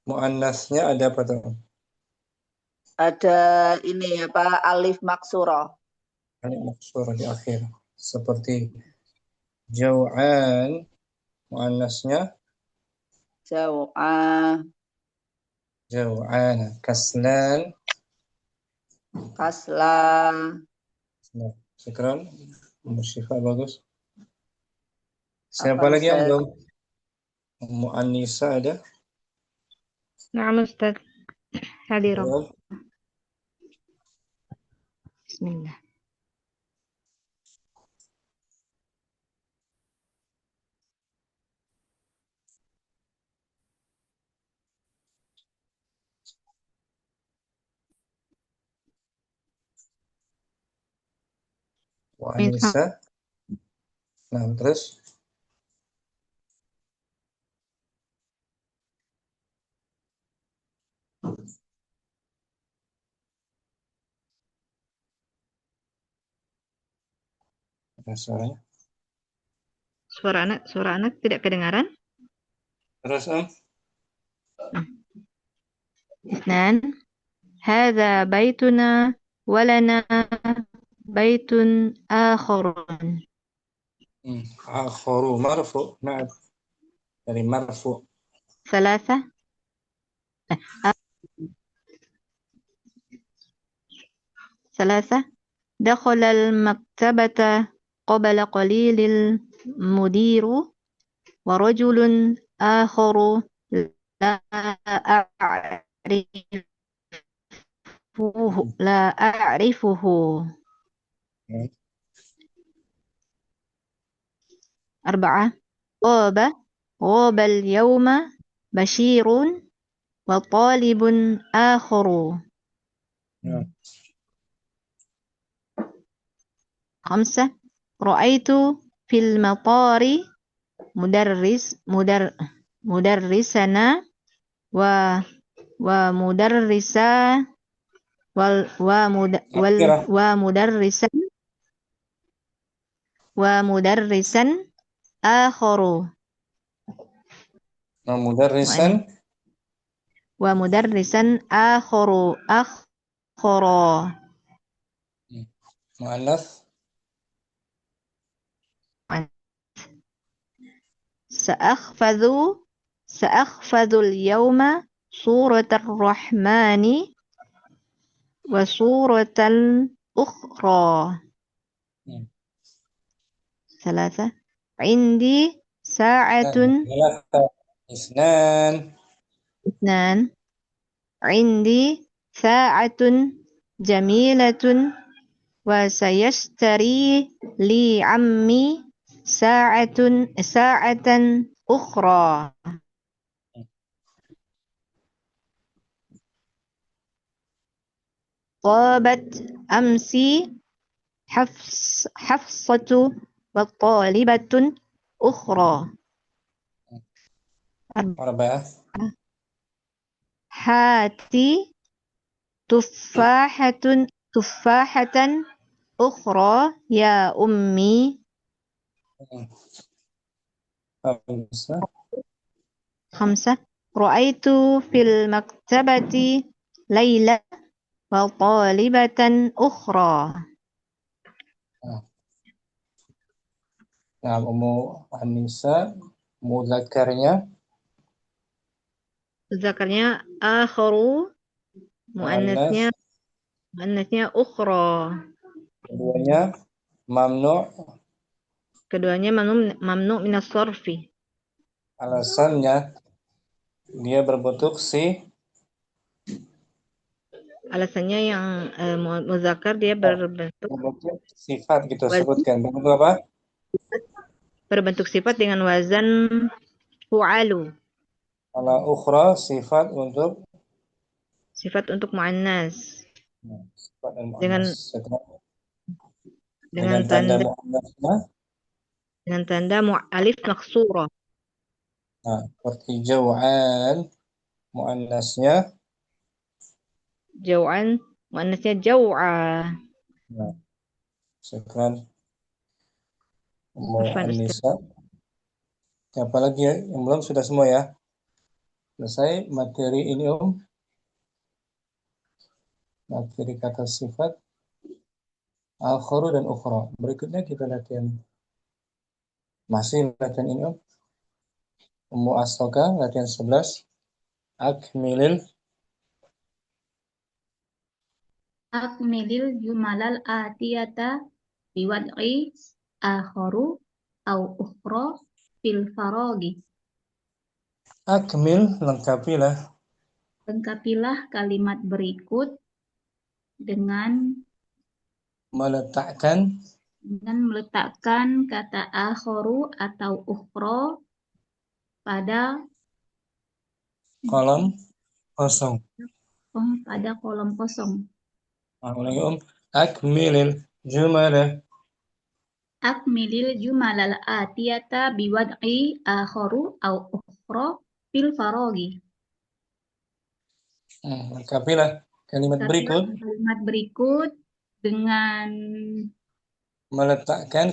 mu'annasnya ada apa tuh? Ada ini apa alif maksurah. Alif maksurah di akhir. Seperti jau'an, muannasnya Jau'ah, jau'ana. Kaslan. kaslan. Nah, syukran. Musyifa bagus. Siapa Apa lagi yang Ustaz? belum? Mu'annisa ada? Naam Ustaz. Hadirum. Belum? Bismillah. Mu'annisa. Nah, terus? Nah, suaranya. Suara anak tidak kedengaran? Terus, Isnan. Hadza baituna walana baitun akharun. Akharu marfu. Nah, dari marfu. ثلاثة ثلاثة دخل المكتبة قبل قليل المدير ورجل آخر لا أعرفه 4 غاب اليوم بشير وطالب آخر 5 رأيت في المطار مدرسنا ومدرسا ومدرسا آخر ومدرسا آخر مؤنث سأحفظ اليوم سورة الرحمن وسورة أخرى 3 عندي ساعة 2 عندي ساعة جميلة وسيشتري لي عمي ساعة أخرى طابت أمسي حفصة وطالبة أخرى 4 هاتي تفاحة أخرى يا أمي 5 رأيت في المكتبة ليلى وطالبة أخرى Nah, Anissa mudzakarnya akharu muannasnya ukhra keduanya mamnu minas sarfi alasannya dia berbentuk alasannya yang muzakkar dia berbentuk sifat gitu sebutkan bentuk apa? Berbentuk sifat dengan wazan fu'alu. Kalau ukhra sifat untuk muannas. Dengan tanda muannasnya dengan tanda alif maksurah. Nah, seperti jau'an muannasnya jau'a. Nah, sekarang Anissa. Siapa lagi ya? Yang belum sudah semua ya? Selesai materi ini, Akhiri kata sifat akharu dan ukhra. Berikutnya kita latihan. Masih latihan ini, Ummu Astoka, latihan 11. Akmilil Akmilil jumalal atiyata biwad'i akharu au ukhra fil faragi. Akmil, lengkapilah. Lengkapilah kalimat berikut dengan Meletakkan kata akharu atau ukhra pada kolom kosong. kolom kosong. Ulangi, Akmilil jumala. Akmilil jumalal atiyata biwad'i akharu au ukhra fil faragi. Lengkapilah kalimat berikut Kalimat berikut dengan meletakkan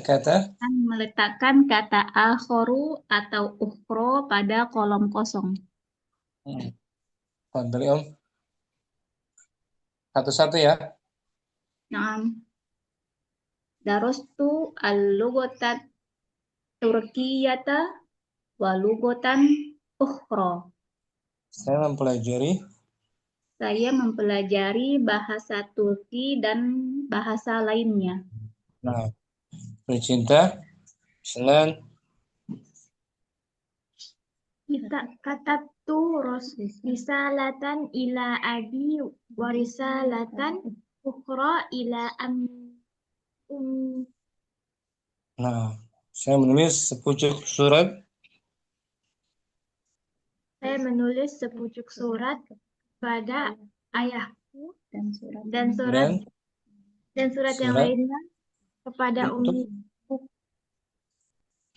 kata akharu atau ukhra pada kolom kosong. Fadhali, satu-satu ya. Naam. Darastu al-lughata turkiyata wa lughatan ukhra. Saya mempelajari bahasa Turki dan bahasa lainnya. Nah, bercinta, selan. Kita katabtu risalatan ila abi wa risalatan ukhra ila Nah, saya menulis sepucuk surat. Saya menulis sepucuk surat pada ayahku dan surat yang lainnya kepada ummiku.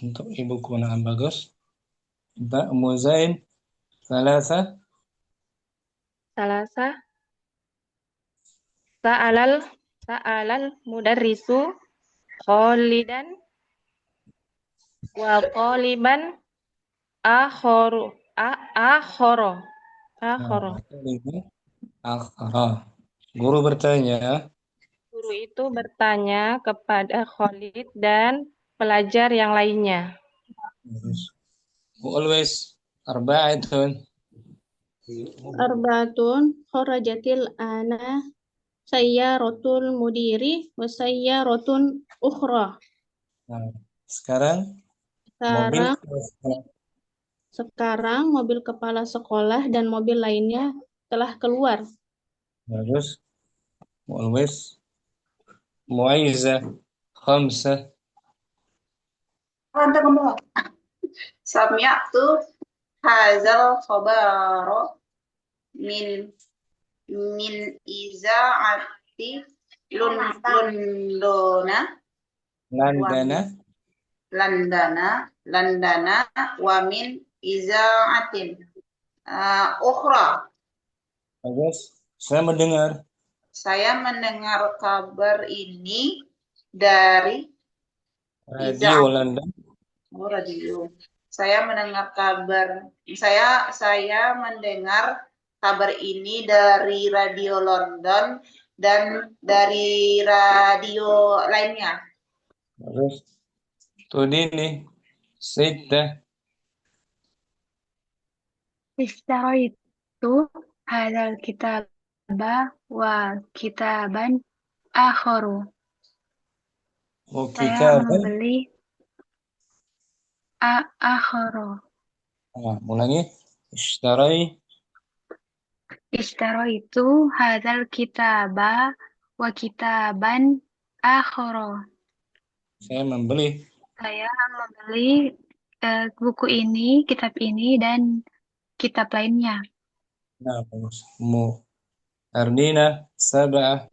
Untuk ibuku, nah bagus. Kita Ummu Zain, Salasa. Sa'alal mudarrisu Khalidan wa qaliban akhara. Guru bertanya. Guru itu bertanya kepada Khalid dan pelajar yang lainnya. Always arba'atun kharajatil ana sayyaratul mudiri wa sayyaratun ukhra. Nah, sekarang mobil kepala sekolah dan mobil lainnya telah keluar. Bagus. Always mu'ayyizah khamsah. Sami'tu hazal khabara min iza'ati Landana wa min iza'atin ukhra. Bagus. Saya mendengar kabar ini dari radio London. Radio. Saya mendengar kabar ini dari radio London dan dari radio lainnya. Bagus. Tudini Sitta. Ishtaraitu hadzal kitaba wa kitaban akharu. Saya membeli akharu. Ulangi. Ishtaraitu hadzal kitaba wa kitaban akharu. Saya membeli buku ini, kitab ini, dan kitab lainnya. Nah, bagus. Ardina sab'ah.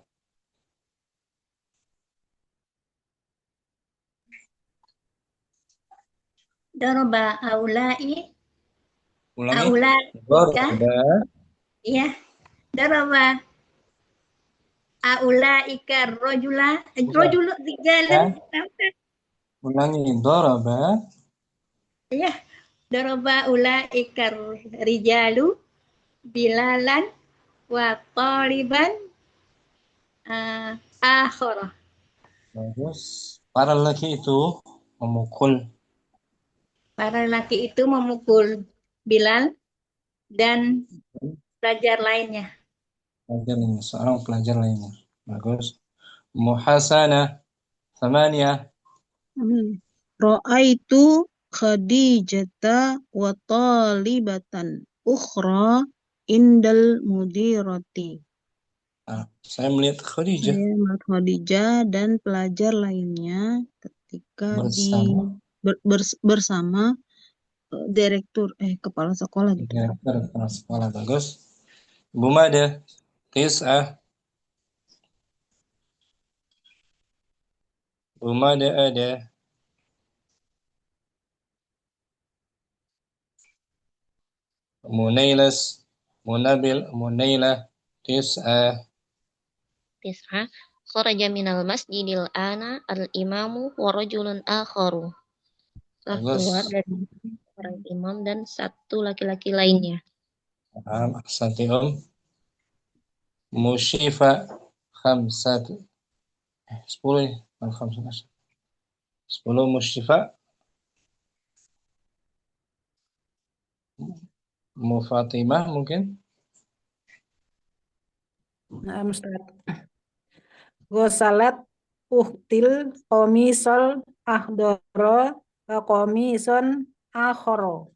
Daraba aulai. Ulangi. Iya. Daraba aulaika rajulu rijalan. Ulangi. Daraba. Iya. Daraba ulaika rijalu bilalan wa taliban Akhara. Bagus. Para lelaki itu memukul. Para lelaki itu memukul Bilal dan pelajar lainnya. Pelajar lainnya, seorang pelajar lainnya. Bagus. Muhasana. Thamania. Ra'aitu Khadijata wa talibatan ukhra indal mudirati. Saya melihat Khadijah Saya melihat Khadijah dan pelajar lainnya ketika bersama direktur kepala sekolah gitu. Direktur kepala sekolah. Bagus. Bu Mada. Tis'ah. Bu Mada ada. Munailas. Munabil. Munailah. Tis'ah. Tis'a. Kharaja minal masjidil ana al-imamu wa rajulun akharu. Keluar dari orang imam dan satu laki-laki lainnya. Ahsanti Musyifa khamsat 10 ya, 10 musyifa. Mufatimah mungkin. Nah, Ustaz. Gosalat uhtil komisol ahdoro komison akhoro.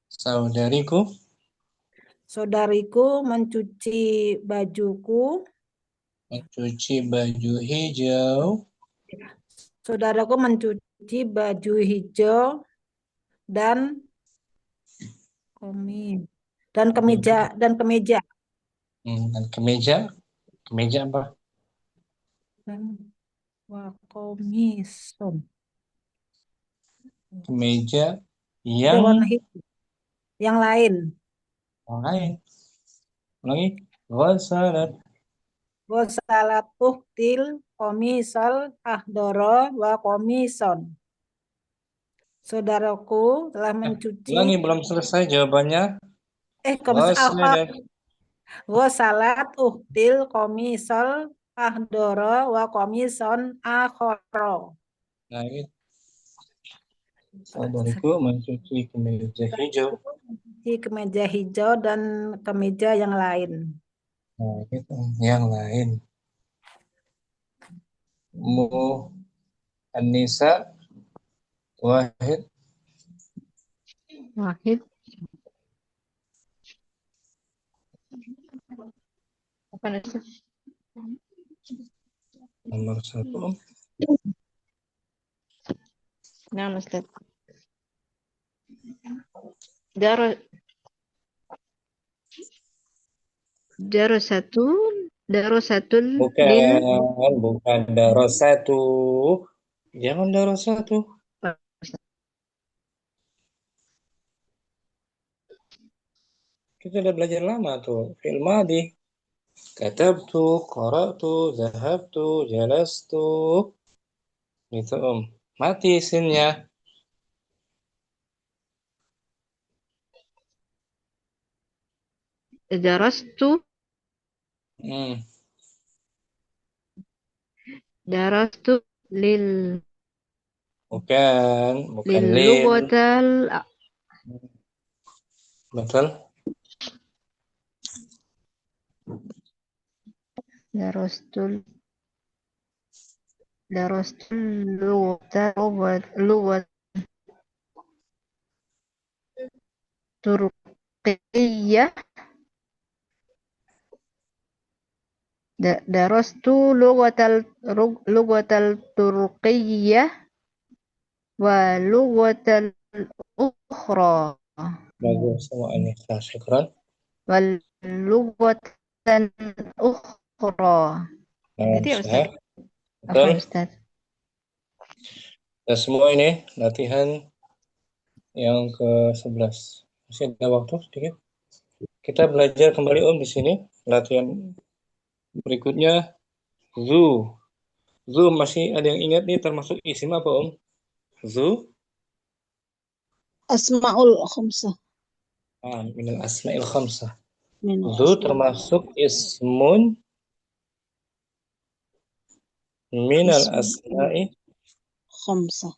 Saudariku Saudariku mencuci bajuku. Mencuci baju hijau. Saudaraku mencuci baju hijau dan kemeja. Dan kemeja. Kemeja apa? Dan wakomison. Kemeja yang warna hijau. Yang lain. Yang lain. Ulangi. Gosalat uhtil komisol ahdoro wa komison. Saudaraku telah mencuci. Ulangi, belum selesai jawabannya. Gosalat uhtil komisol ahdoro wa komison akhoro. Nah, itu. Saudariku mencuci kemeja hijau. Mencuci kemeja hijau dan kemeja yang lain. Nah, gitu. Yang lain. An-Nisa Wahid. Apa itu? Nomor 1. Nah, Ustaz. Darosatul Bukan darosatu. Jangan darosatu. Kita udah belajar lama tuh. Fi'il madhi. Katabtu, qara'tu, zahabtu, jalastu. Gitu Mati sinnya. Darastu. Darastu lil. Bukan lil lil. Lugotal. Betul. Darastul lugat Turkiyah. Darastu lugatal Turkiyah wa lugatal ukhra. Bagus semuanya. Syukran. Wal lugatan ukhra. Gitu ya, Ustaz? Apa, Ustaz? Dan semua ini latihan yang ke-11. Masih ada waktu sedikit. Kita belajar kembali di sini. Latihan berikutnya zu. Zu masih ada yang ingat nih termasuk isim apa Zu? Asmaul khamsah. Minal asma'il khamsah. Zu termasuk ismun Minal Asma'il asma'i khamsah.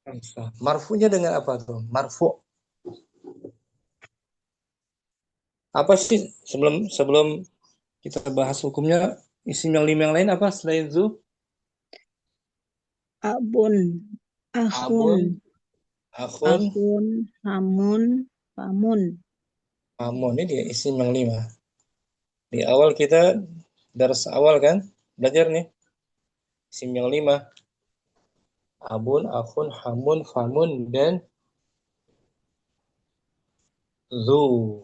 khamsah. Marfu'nya dengan apa tuh? Marfu'. Apa sih sebelum kita bahas hukumnya, isim yang 5 yang lain apa selain zu? Abun, Abun, akhun, akhun, hamun, famun. amun. Ini dia isim yang 5. Di awal kita dars awal kan belajar nih isim yang 5. Abun, akhun, hamun, famun, dan zu.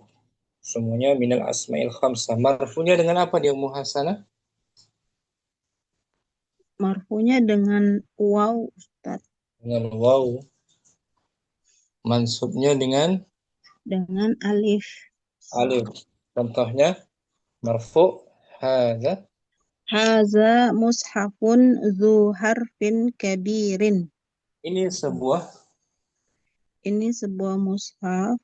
Semuanya minal asma'il khamsah. Marfu'nya dengan apa dia muhasana? Marfunya dengan waw, Ustaz. Dengan waw. Mansubnya dengan Alif. alif. Contohnya marfu' hadza. Haza mushafun zu harfin kabirin. Ini sebuah mushaf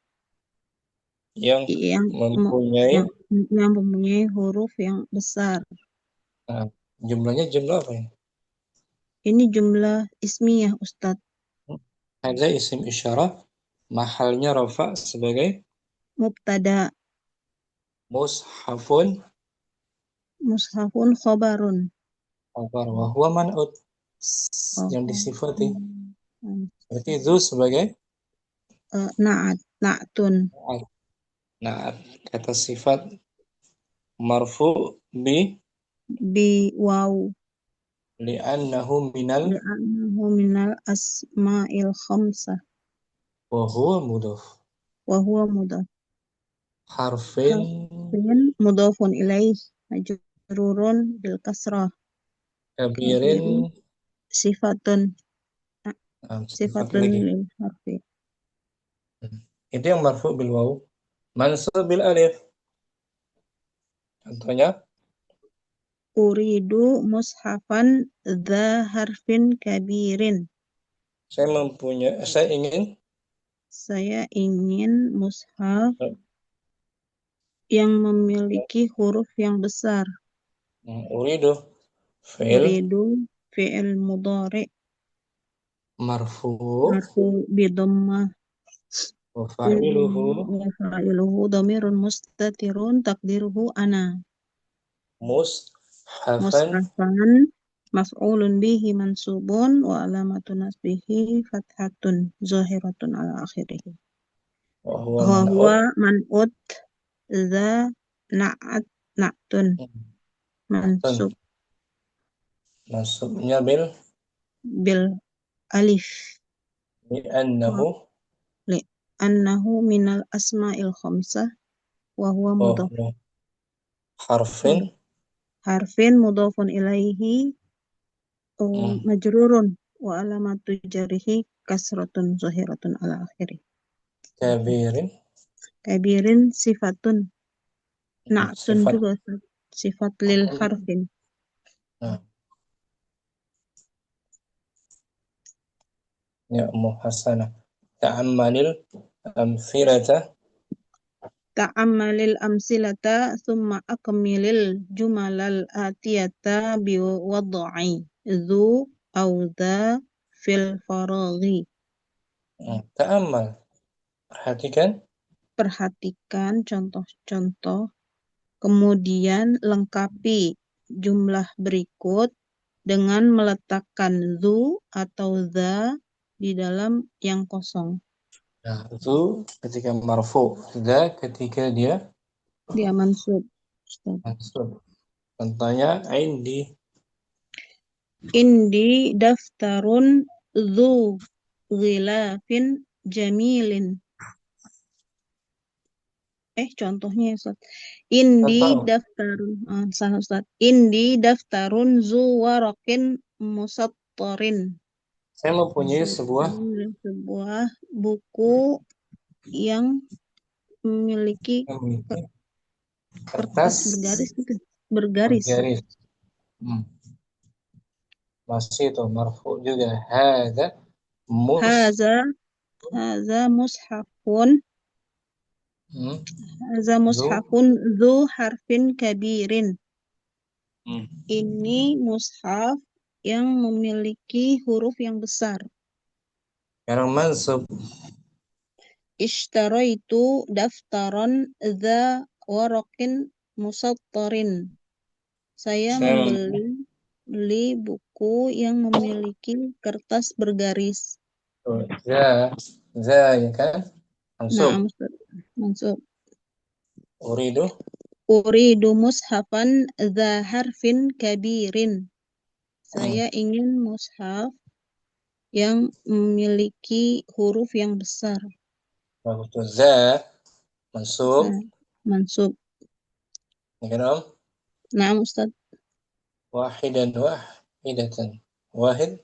yang mempunyai yang mempunyai huruf yang besar. Nah, jumlahnya jumlah apa ya? Ini jumlah ismiyah, Ustaz. Hadza isim isyarah, mahalnya rafa sebagai Mubtada. mushafun Khobarun. khabar wa huwa man'ut yang disifati. Berarti itu sebagai Na'tun. Nah, kata sifat marfu bi waw. li'annahu minal asma'il khamsah. wa huwa mudhaf. Harfin mudhafun ilaih majrurun bil kasrah. kabirin Sifatun lagi. lil harfi. Itu yang marfu bil waw. Mansub bil alif. Contohnya Uridu mushafan dha harfin kabirin. Saya ingin mushaf yang memiliki huruf yang besar. Uridu fi'il mudhari marfu bi dhammah wa fa'iluhu dhamirun mustatirun taqdiruhu ana. Mushafan maf'ulun bihi mansubun wa alamatu nasbihi fathatun zahiratun ala akhirih. wa huwa man'ut za na'tun mansub. Mansubnya bil alif. Li'annahu minal asma'il khamsah wa huwa mudhaf. Harfin mudhafun ilaihi majrurun wa alamatu jarihi kasratun zahiratun ala akhirih. Kabirin sifatun. Na'tun juga sifat lil harfin. Ya muhasana. Ta'ammalil amsilata thumma akmilil jumalal atiyata biwad'i zu aw dha fil faraghi. Ta'ammal. Perhatikan contoh-contoh, kemudian lengkapi jumlah berikut dengan meletakkan zu atau dha di dalam yang kosong. Nah, itu ketika marfu, dha ketika dia mansub. Contohnya indi daftarun dzu ghilafin jamilin. Contohnya Ustaz. Indi daftarun zu waraqin musattarin. Saya mempunyai sebuah buku yang memiliki kertas bergaris. Masih itu marfu juga. Hadza mushafun dzu harfin kabirin. Ini mushaf yang memiliki huruf yang besar. Sekarang mansub. Ishtaraitu daftaron dza waraqin musattarin. Saya Saya membeli buku yang memiliki kertas bergaris. za ya kan? Mansub. Nah, mansub. Uridu. Uridu mushafan dza harfin kabirin. Saya ingin mushaf yang memiliki huruf yang besar. Bagus tuh. Za mansub. Mansub. Ya kan Om? Nah, Ustaz. Wahidatan. Wahid.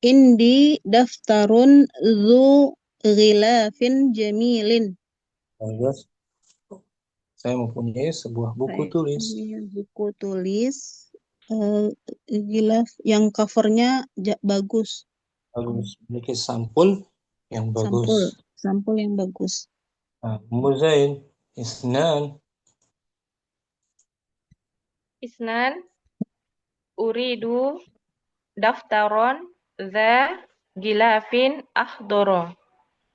Indi daftarun dzu ghilafin jamilin. Bagus. Saya mempunyai sebuah buku tulis. Buku tulis gilaf yang covernya bagus. Bagus. Memiliki sampul yang bagus. Sampul yang bagus. Muzain. Isnan. Uridu daftaron dza gilafin akhdara.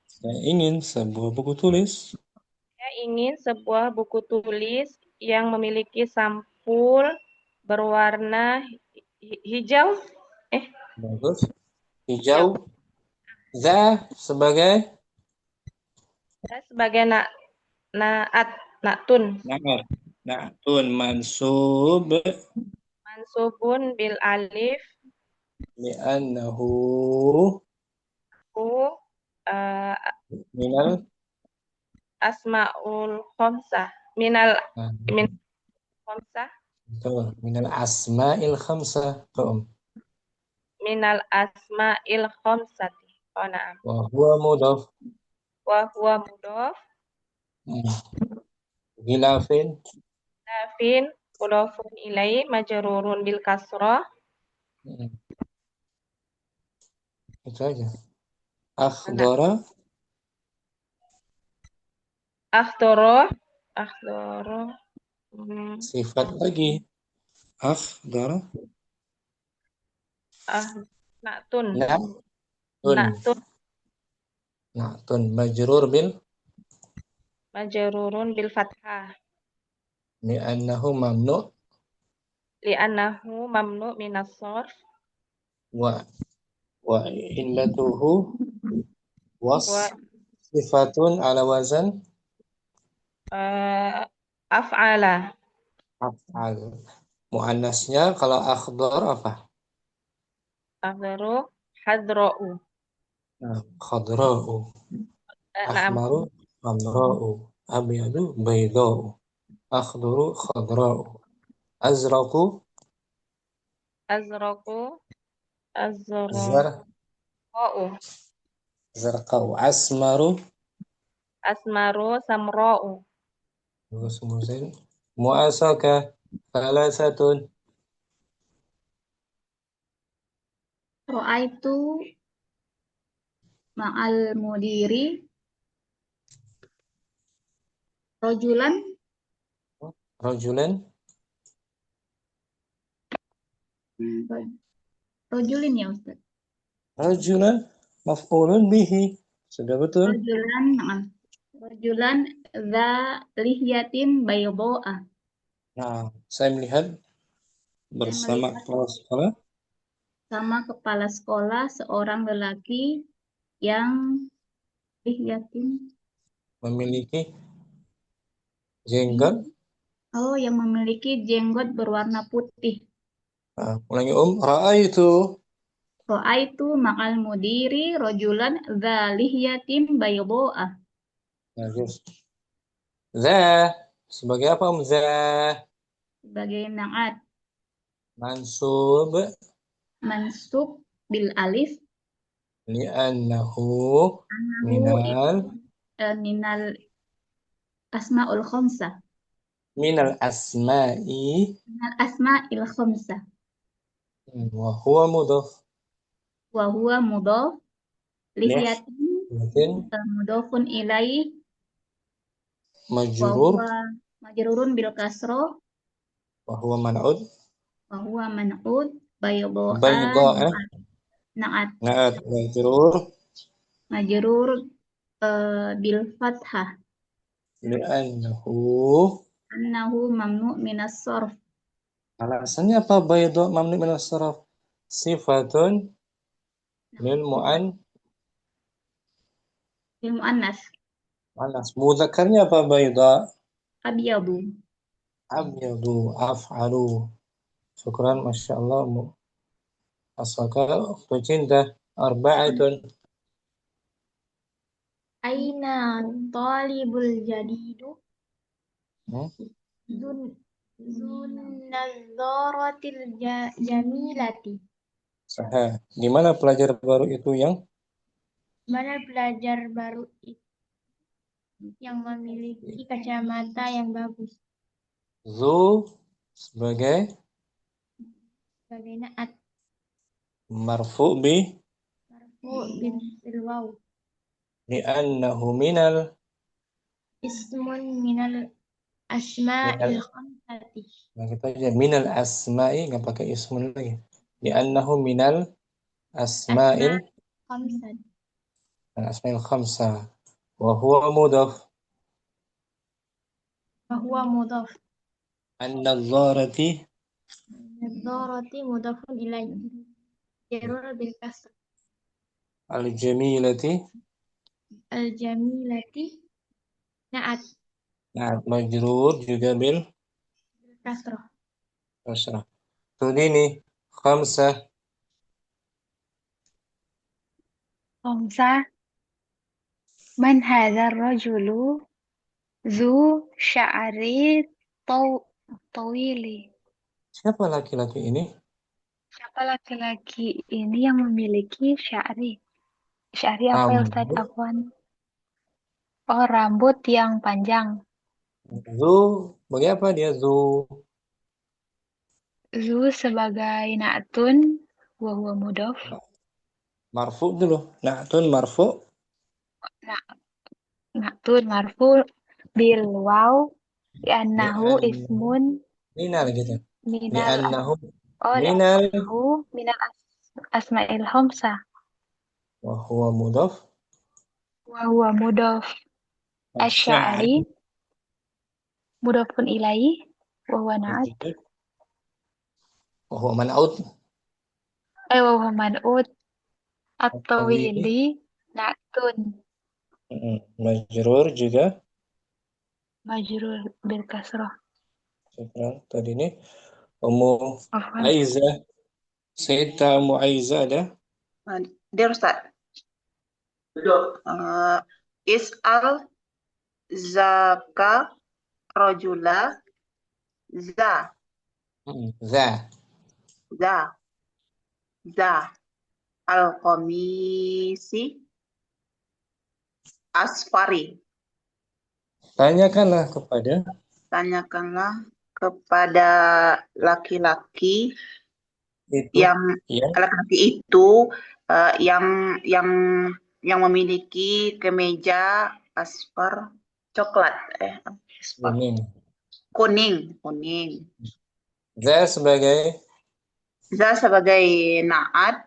Saya ingin sebuah buku tulis. Saya ingin sebuah buku tulis yang memiliki sampul berwarna hijau. Bagus. Hijau. Za sebagai Na'tun. Na'tun mansub. Mansubun bil alif. Li'annahu minal asma'ul khamsah. Minal khamsah. Betul. Minal asma'il khamsah. Minal asma'il khamsati. Oh, na'am. Wa huwa mudhaf. Wa huwa mudhaf. Gilafin. Gilafin mudhafun ilaihi majrurun bil kasrah. Itu aja. Akhdara. Sifat lagi. Akhdara. Na'tun. Na'tun majrur bil Majrurun bil fathah. li'annahu mamnu. Li'annahu mamnu minas sarf. Wa illatuhu sifatun ala wazan af'ala. af'al. Muannasnya kalau akhdar apa? Akhdaru hadra'u. Khadra'u. Ahmaru hamra'u. Abyadu bayda'u. Akhdaru khadra'u. Azraqu zarqa'u. Asmaru samra'u. Mu'asaka thalathatun. Ra'aitu ma'al mudiri rojulan rojulin ya Ustaz. Rajulan maf'ulun bihi. Sudah betul. Rojulan dza lihyatin baydo'ah. Nah, saya melihat bersama kepala sekolah. Sama kepala sekolah seorang lelaki yang lihyatin Memiliki jenggot. Oh, yang memiliki jenggot berwarna putih. Ulangi Ra'aitu Ma'al mudiri rojulan dza lihyatin baydo'ah. Bagus. Za sebagai apa za? Sebagai na'at. Mansub bil alif. Li'annahu minal asma'ul khamsah. Minal asma'il khamsah. Wa huwa mudhaf. Lihyatin mudhafun ilaih. Majrurun bil kasroh. wa huwa man'ud Baydoa Bayda naat naat majrur majrur bil fathah li'annahu. annahu mamnu minas sarf Alasannya apa bayda mamnu min as-sarf? Sifatun lil bil muannas muannas. Mudzakarnya apa bayda? abyadu Abyadu af'alu. Syukran masyaallah. Asaka ukhtu cinta arba'atun. aina talibul jadidu Hmm? zun nadzaratil jamilati Sahih. Di mana pelajar baru itu yang mana belajar baru itu yang memiliki kacamata yang bagus zu sebagai sebagai naat marfu bi marfu bil waw li'annahu minal ismun minal asma'il khamsati nah kita aja minal asma'i nggak pakai ismun lagi li'annahu minal asma'il khamsati asma'il khamsa wa huwa mudaf wa huwa mudhaf an-nadharati nadzarati mudhafun ilaihi jarur bil kasr al-jamilati al jamilati naat nah majrur juga bil kasrah kasrah. Ini khamsa Khamsa. Man hadzal rajulu zu sya'ri tawili. siapa laki-laki ini? Siapa laki-laki ini yang memiliki sya'ri? Sya'ri apa ya Ustaz? Rambut Afwan. Oh, rambut yang panjang. zu bagi apa dia zu Zu sebagai na'tun wa huwa mudhaf. marfu dulu na'tun marfu Na'tun marfu bil waw li'annahu ismun minal gitu minal li'annahu minal li'annahu minal asma'il khamsah wa huwa mudhaf wa huwa mudhaf asy-sya'ri asy'ari mudhafun ilaihi wa huwa na'at wa huwa man'ut wa huwa man'ut at-tawili at-tawili na'tun majrur juga majrur bil kasrah. syukran. Tadi ini Ummu Afwan. Aiza Sayyidta Ummu Aiza ada Dia Ustaz. Is'al zaka rajula za al-qamisi asfari. tanyakanlah kepada laki-laki itu yang laki-laki itu yang memiliki kemeja asfar coklat asfar kuning za sebagai naat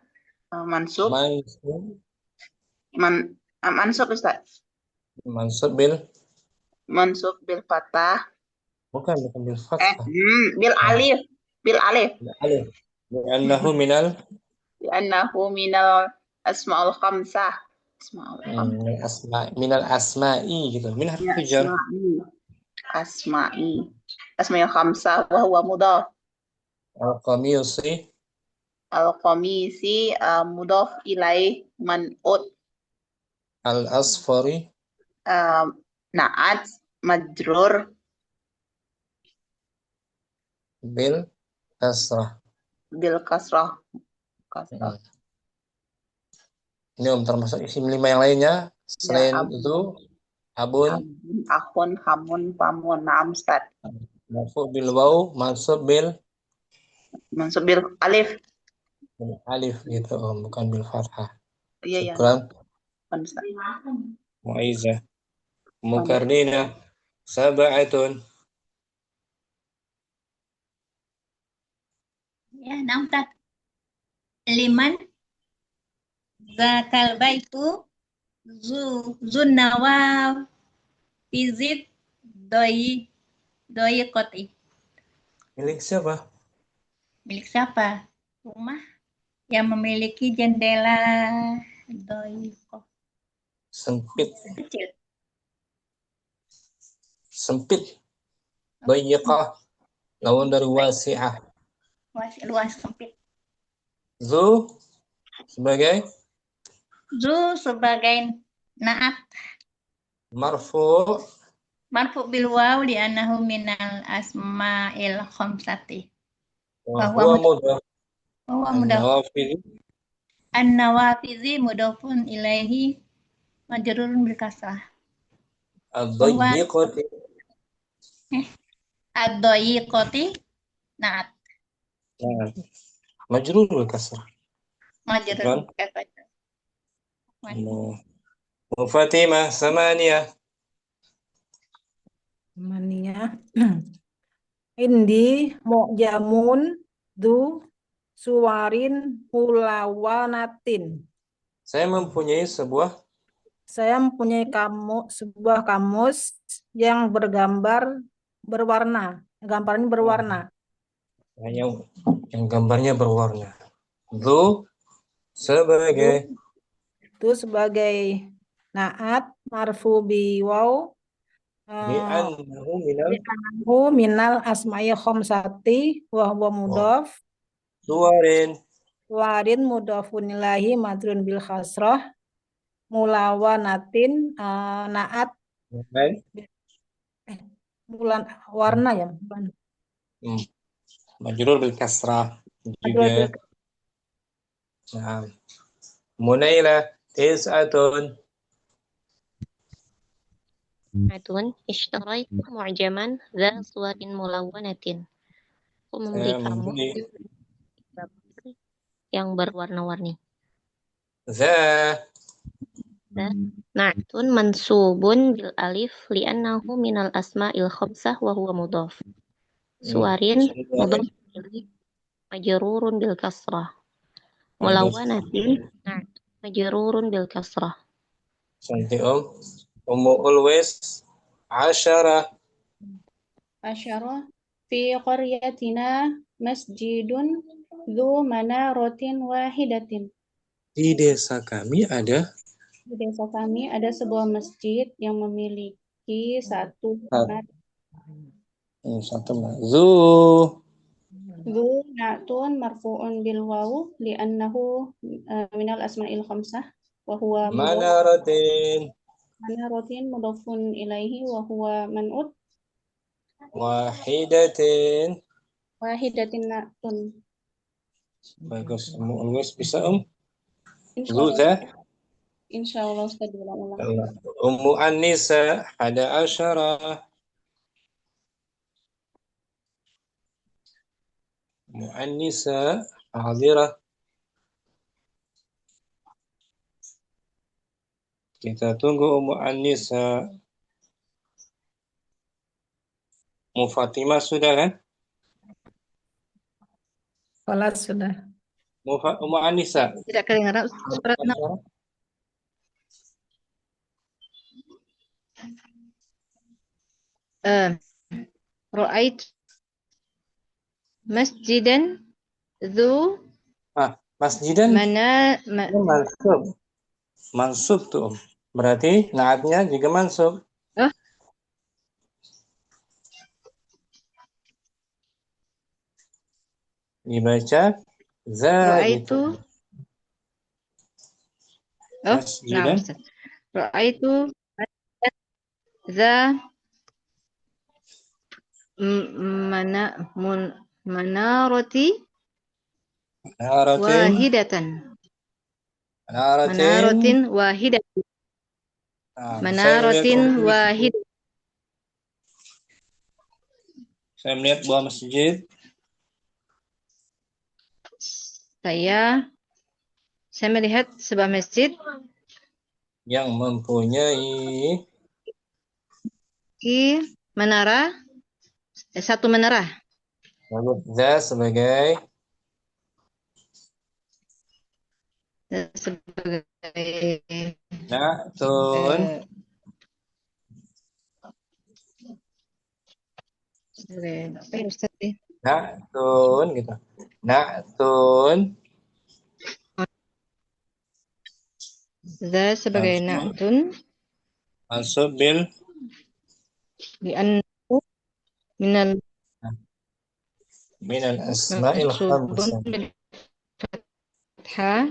mansub Ustaz mansub bil fathah bukan bil fathah bil alif li'annahu minal asmaul khamsah minal asma'i gitu min harfu jar asma'il khamsah wa huwa mudhaf al-qamisi mudhaf ilaih man'ut al-asfari naat majrur bil kasrah. Ini termasuk isim 5 yang lainnya selain itu akhun hamun pamun naam Ustaz marfu bil waw mansub bil alif gitu bukan bil fathah. Syukran Mu'izzah Mukarrina sab'atun ya naam Ustaz liman zakal baitu zunnawa fizit doi koti. Milik siapa? Milik siapa? Rumah yang memiliki jendela doi Sempit. kecil. Sempit. Dayiqah. Lawan dari wasi'ah. Luas sempit. Zu sebagai Zu sebagai naat marfu. marfu bil waw li annahu minal asma'il khamsati. Wa huwa mudhaf. Bahwa mudaf An-nawafil. an-nawafizi mudafun ilaihi majrurun bil kasrah. Ad-dayiqati. Ad-dayiqati naat Nah, majrur bil kasrah. majrurun bil kasrah. Fatimah samaniyah. Mania. Indi mu'jamun du suwarin hulawanatin. Saya mempunyai sebuah Saya mempunyai sebuah kamus yang bergambar berwarna. Gambarnya berwarna. yang gambarnya berwarna. Zu sebagai Itu sebagai naat marfu bi waw li'annahu minal asma'i khamsati wa huwa mudhaf suwarin mudhafun ilahi madrun bil khasrah mulawanatin naat bulan warna ya bukan. Majrur bil kasrah juga. Nah, Munaila tis'atun. Ishtaraitu mu'jaman dha suwarin mulawwanatin. Aku membeli kamu yang berwarna-warni. Na'tun mansubun bil alif li'annahu minal asma'il khamsah wa huwa mudhaf. Suwarin mudhaf majrurun bil kasrah. Mulawwanatin majrurun bil kasrah. Cantik always 10. fi qaryatina masjidun dzu manaratin wahidatin. Di desa kami ada sebuah masjid yang memiliki satu menara. Zu Dzu na'tun marfu'un bil waw li'annahu minal asma'il khamsah wa huwa manaratin mudhafun ilaihi wa huwa man'ut wahidatin. na'tun. Bagus, always bisa Insyaallah Ustaz diulang-ulang. Annisa 11. Annisa hadirah. Kita tunggu Annisa. Fatimah sudah kan? Salat sudah. Annisa. Tidak kedengaran suratnya. Ra'ait masjidan dzu masjidan mansub tuh berarti naatnya juga mansub. Dibaca ra'aitu masjidan. Ra'aitu za manarati wahidatan. Manaratin wahidatin. Manaratin wahid. Saya melihat buah masjid. Saya melihat sebuah masjid yang mempunyai menara, satu menara. Lalu za sebagai sebagai Na'tun. apa ya Ustaz ya? Na'tun gitu. Na'tun. Za sebagai na'tun Mansub bil li'annahu minal asma'il mansubun khamsah. bil fathah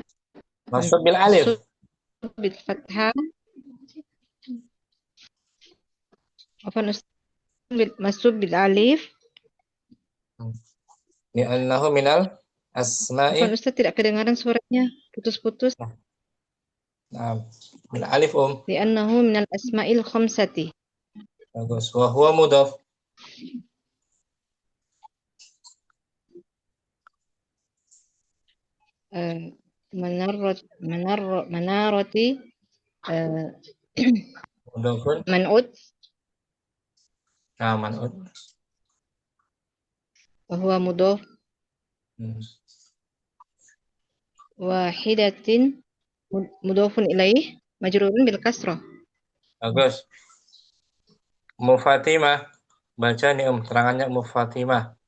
Mansub bil alif. mansub bil fathah apa mansub bil alif Li'annahu minal asma'i. apa Ustaz tidak kedengaran suaranya putus-putus Nah, bil alif li'annahu minal asma'il khamsati. Bagus. Wa huwa mudhaf. Manaroti Mudhafun. man'ud Nah, man'ud. wa huwa mudhaf wahidatin mudhafun ilaih majrurun bil kasrah. Bagus. Mufatimah. Baca nih terangannya Mufatimah.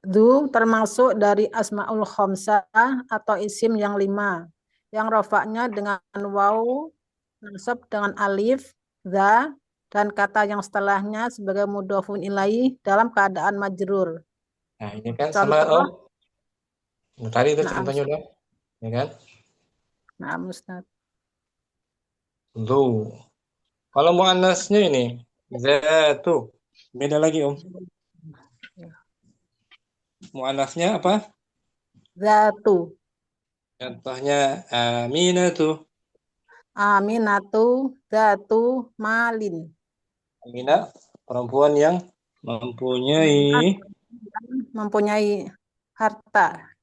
Du termasuk dari asmaul khamsah atau isim yang 5 yang rofaknya dengan waw, nasab dengan alif, za, dan kata yang setelahnya sebagai mudhofun ilaih dalam keadaan majrur. Nah, ini kan sama Contoh. Tadi itu contohnya udah, ya kan? Nah, Ustaz. Zu. Kalau muannasnya ini zatu. Beda lagi, Muannasnya apa? Zatu. Contohnya Aminatu. Aminatu zatu malin. Aminah perempuan yang mempunyai harta.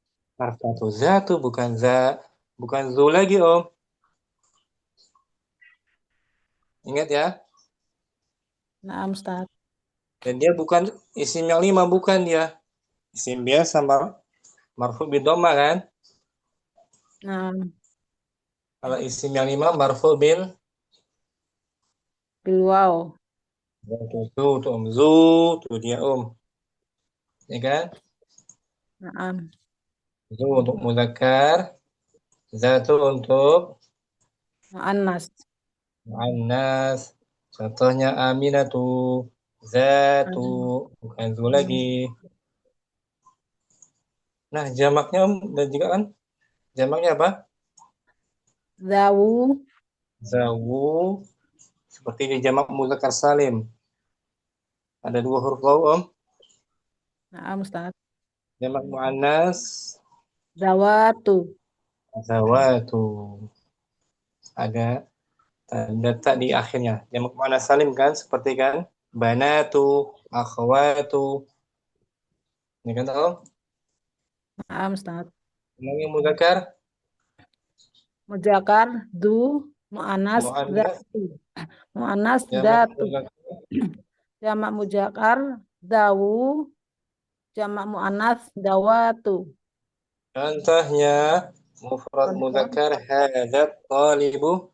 Harta tuh zatu bukan zu lagi, Ingat ya? Nah, Ustaz. Dan dia bukan isim yang 5, bukan dia. Isim biasa marfu bidhamma kan? Nah. Kalau isim yang 5 marfu bil waw. Tuh zu, tuh dia ya kan? Nah. Zu untuk muzakkar, zatu untuk muannas. Contohnya Aminatu, zatu, bukan zu lagi. Nah, jamaknya dan juga kan jamaknya apa? Zawu. Zawu. Seperti di jamak muzakkar salim. Ada 2 huruf waw, Nah, Ustaz. Jamak muannas zawatu. Ada tanda tak di akhirnya. Jamak muannas salim kan, seperti kan banatu, akhwatu. Ini kan Nah, Ustaz. Namanya muzakkar du, muannas zatu. Muannas zatu. Jamak muzakkar dawu, jamak muannas dawatu. Contohnya mufrad muzakkar hadzal talibu.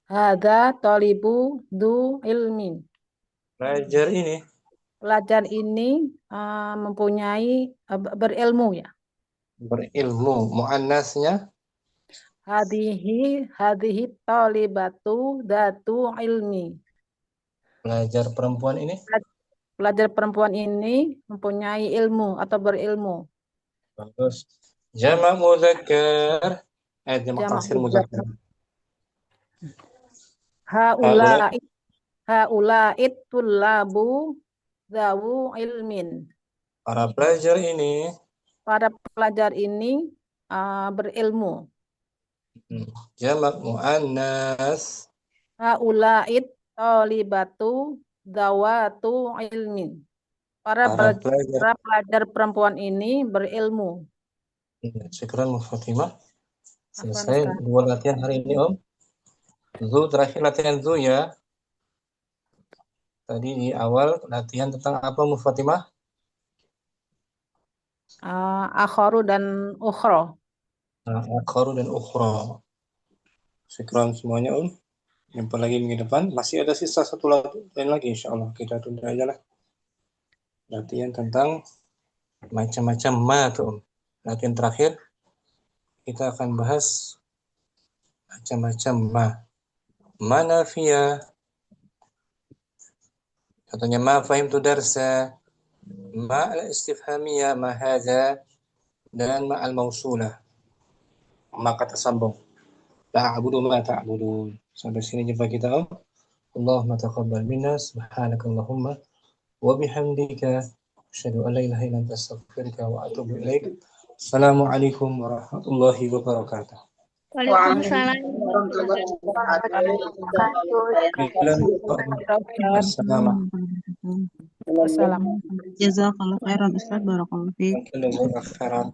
Hadza talibu du ilmin. Pelajar ini. Pelajar ini mempunyai berilmu ya. Berilmu. Muannasnya Hadihi talibatu datu ilmi. Pelajar perempuan ini. Pelajar perempuan ini mempunyai ilmu atau berilmu. Bagus. Jamak muzakkar. Jamak taksir muzakkar. Haula'it tullabu zawu ilmin. Para pelajar ini. Para pelajar ini berilmu. Jamak muannas. Haula'it talibatu zawatu ilmin. Para pelajar perempuan ini berilmu. Syukran Fatimah. Selesai 2 latihan hari ini, Zu, terakhir latihan Zu ya. Tadi di awal latihan tentang apa, Fatimah? Akharu dan ukhra. Akharu dan ukhra. Syukran semuanya, Jumpa lagi minggu depan. Masih ada sisa satu lain lagi, insya-Allah. Kita tunda aja lah. Latihan tentang macam-macam ma tuh. Latihan terakhir kita akan bahas macam-macam ma. Ma nafiyah. Contohnya ma fahimtu darsa. Ma al-istifhamiyah, ma hadza, dan ma al-mausulah. Ma kata sambung. Ta'budu ma ta'budun. Sampai sini jumpa kita. Allahumma taqabbal minna, subhanakallahumma wa bihamdika, asyhadu an la ilaha illa anta, astaghfiruka wa atubu ilaik. Assalamualaikum warahmatullahi wabarakatuh. Waalaikumsalam. Assalamualaikum. Jazakallah khairan Ustaz, barakallahu fiik. Jazakallahu khairan.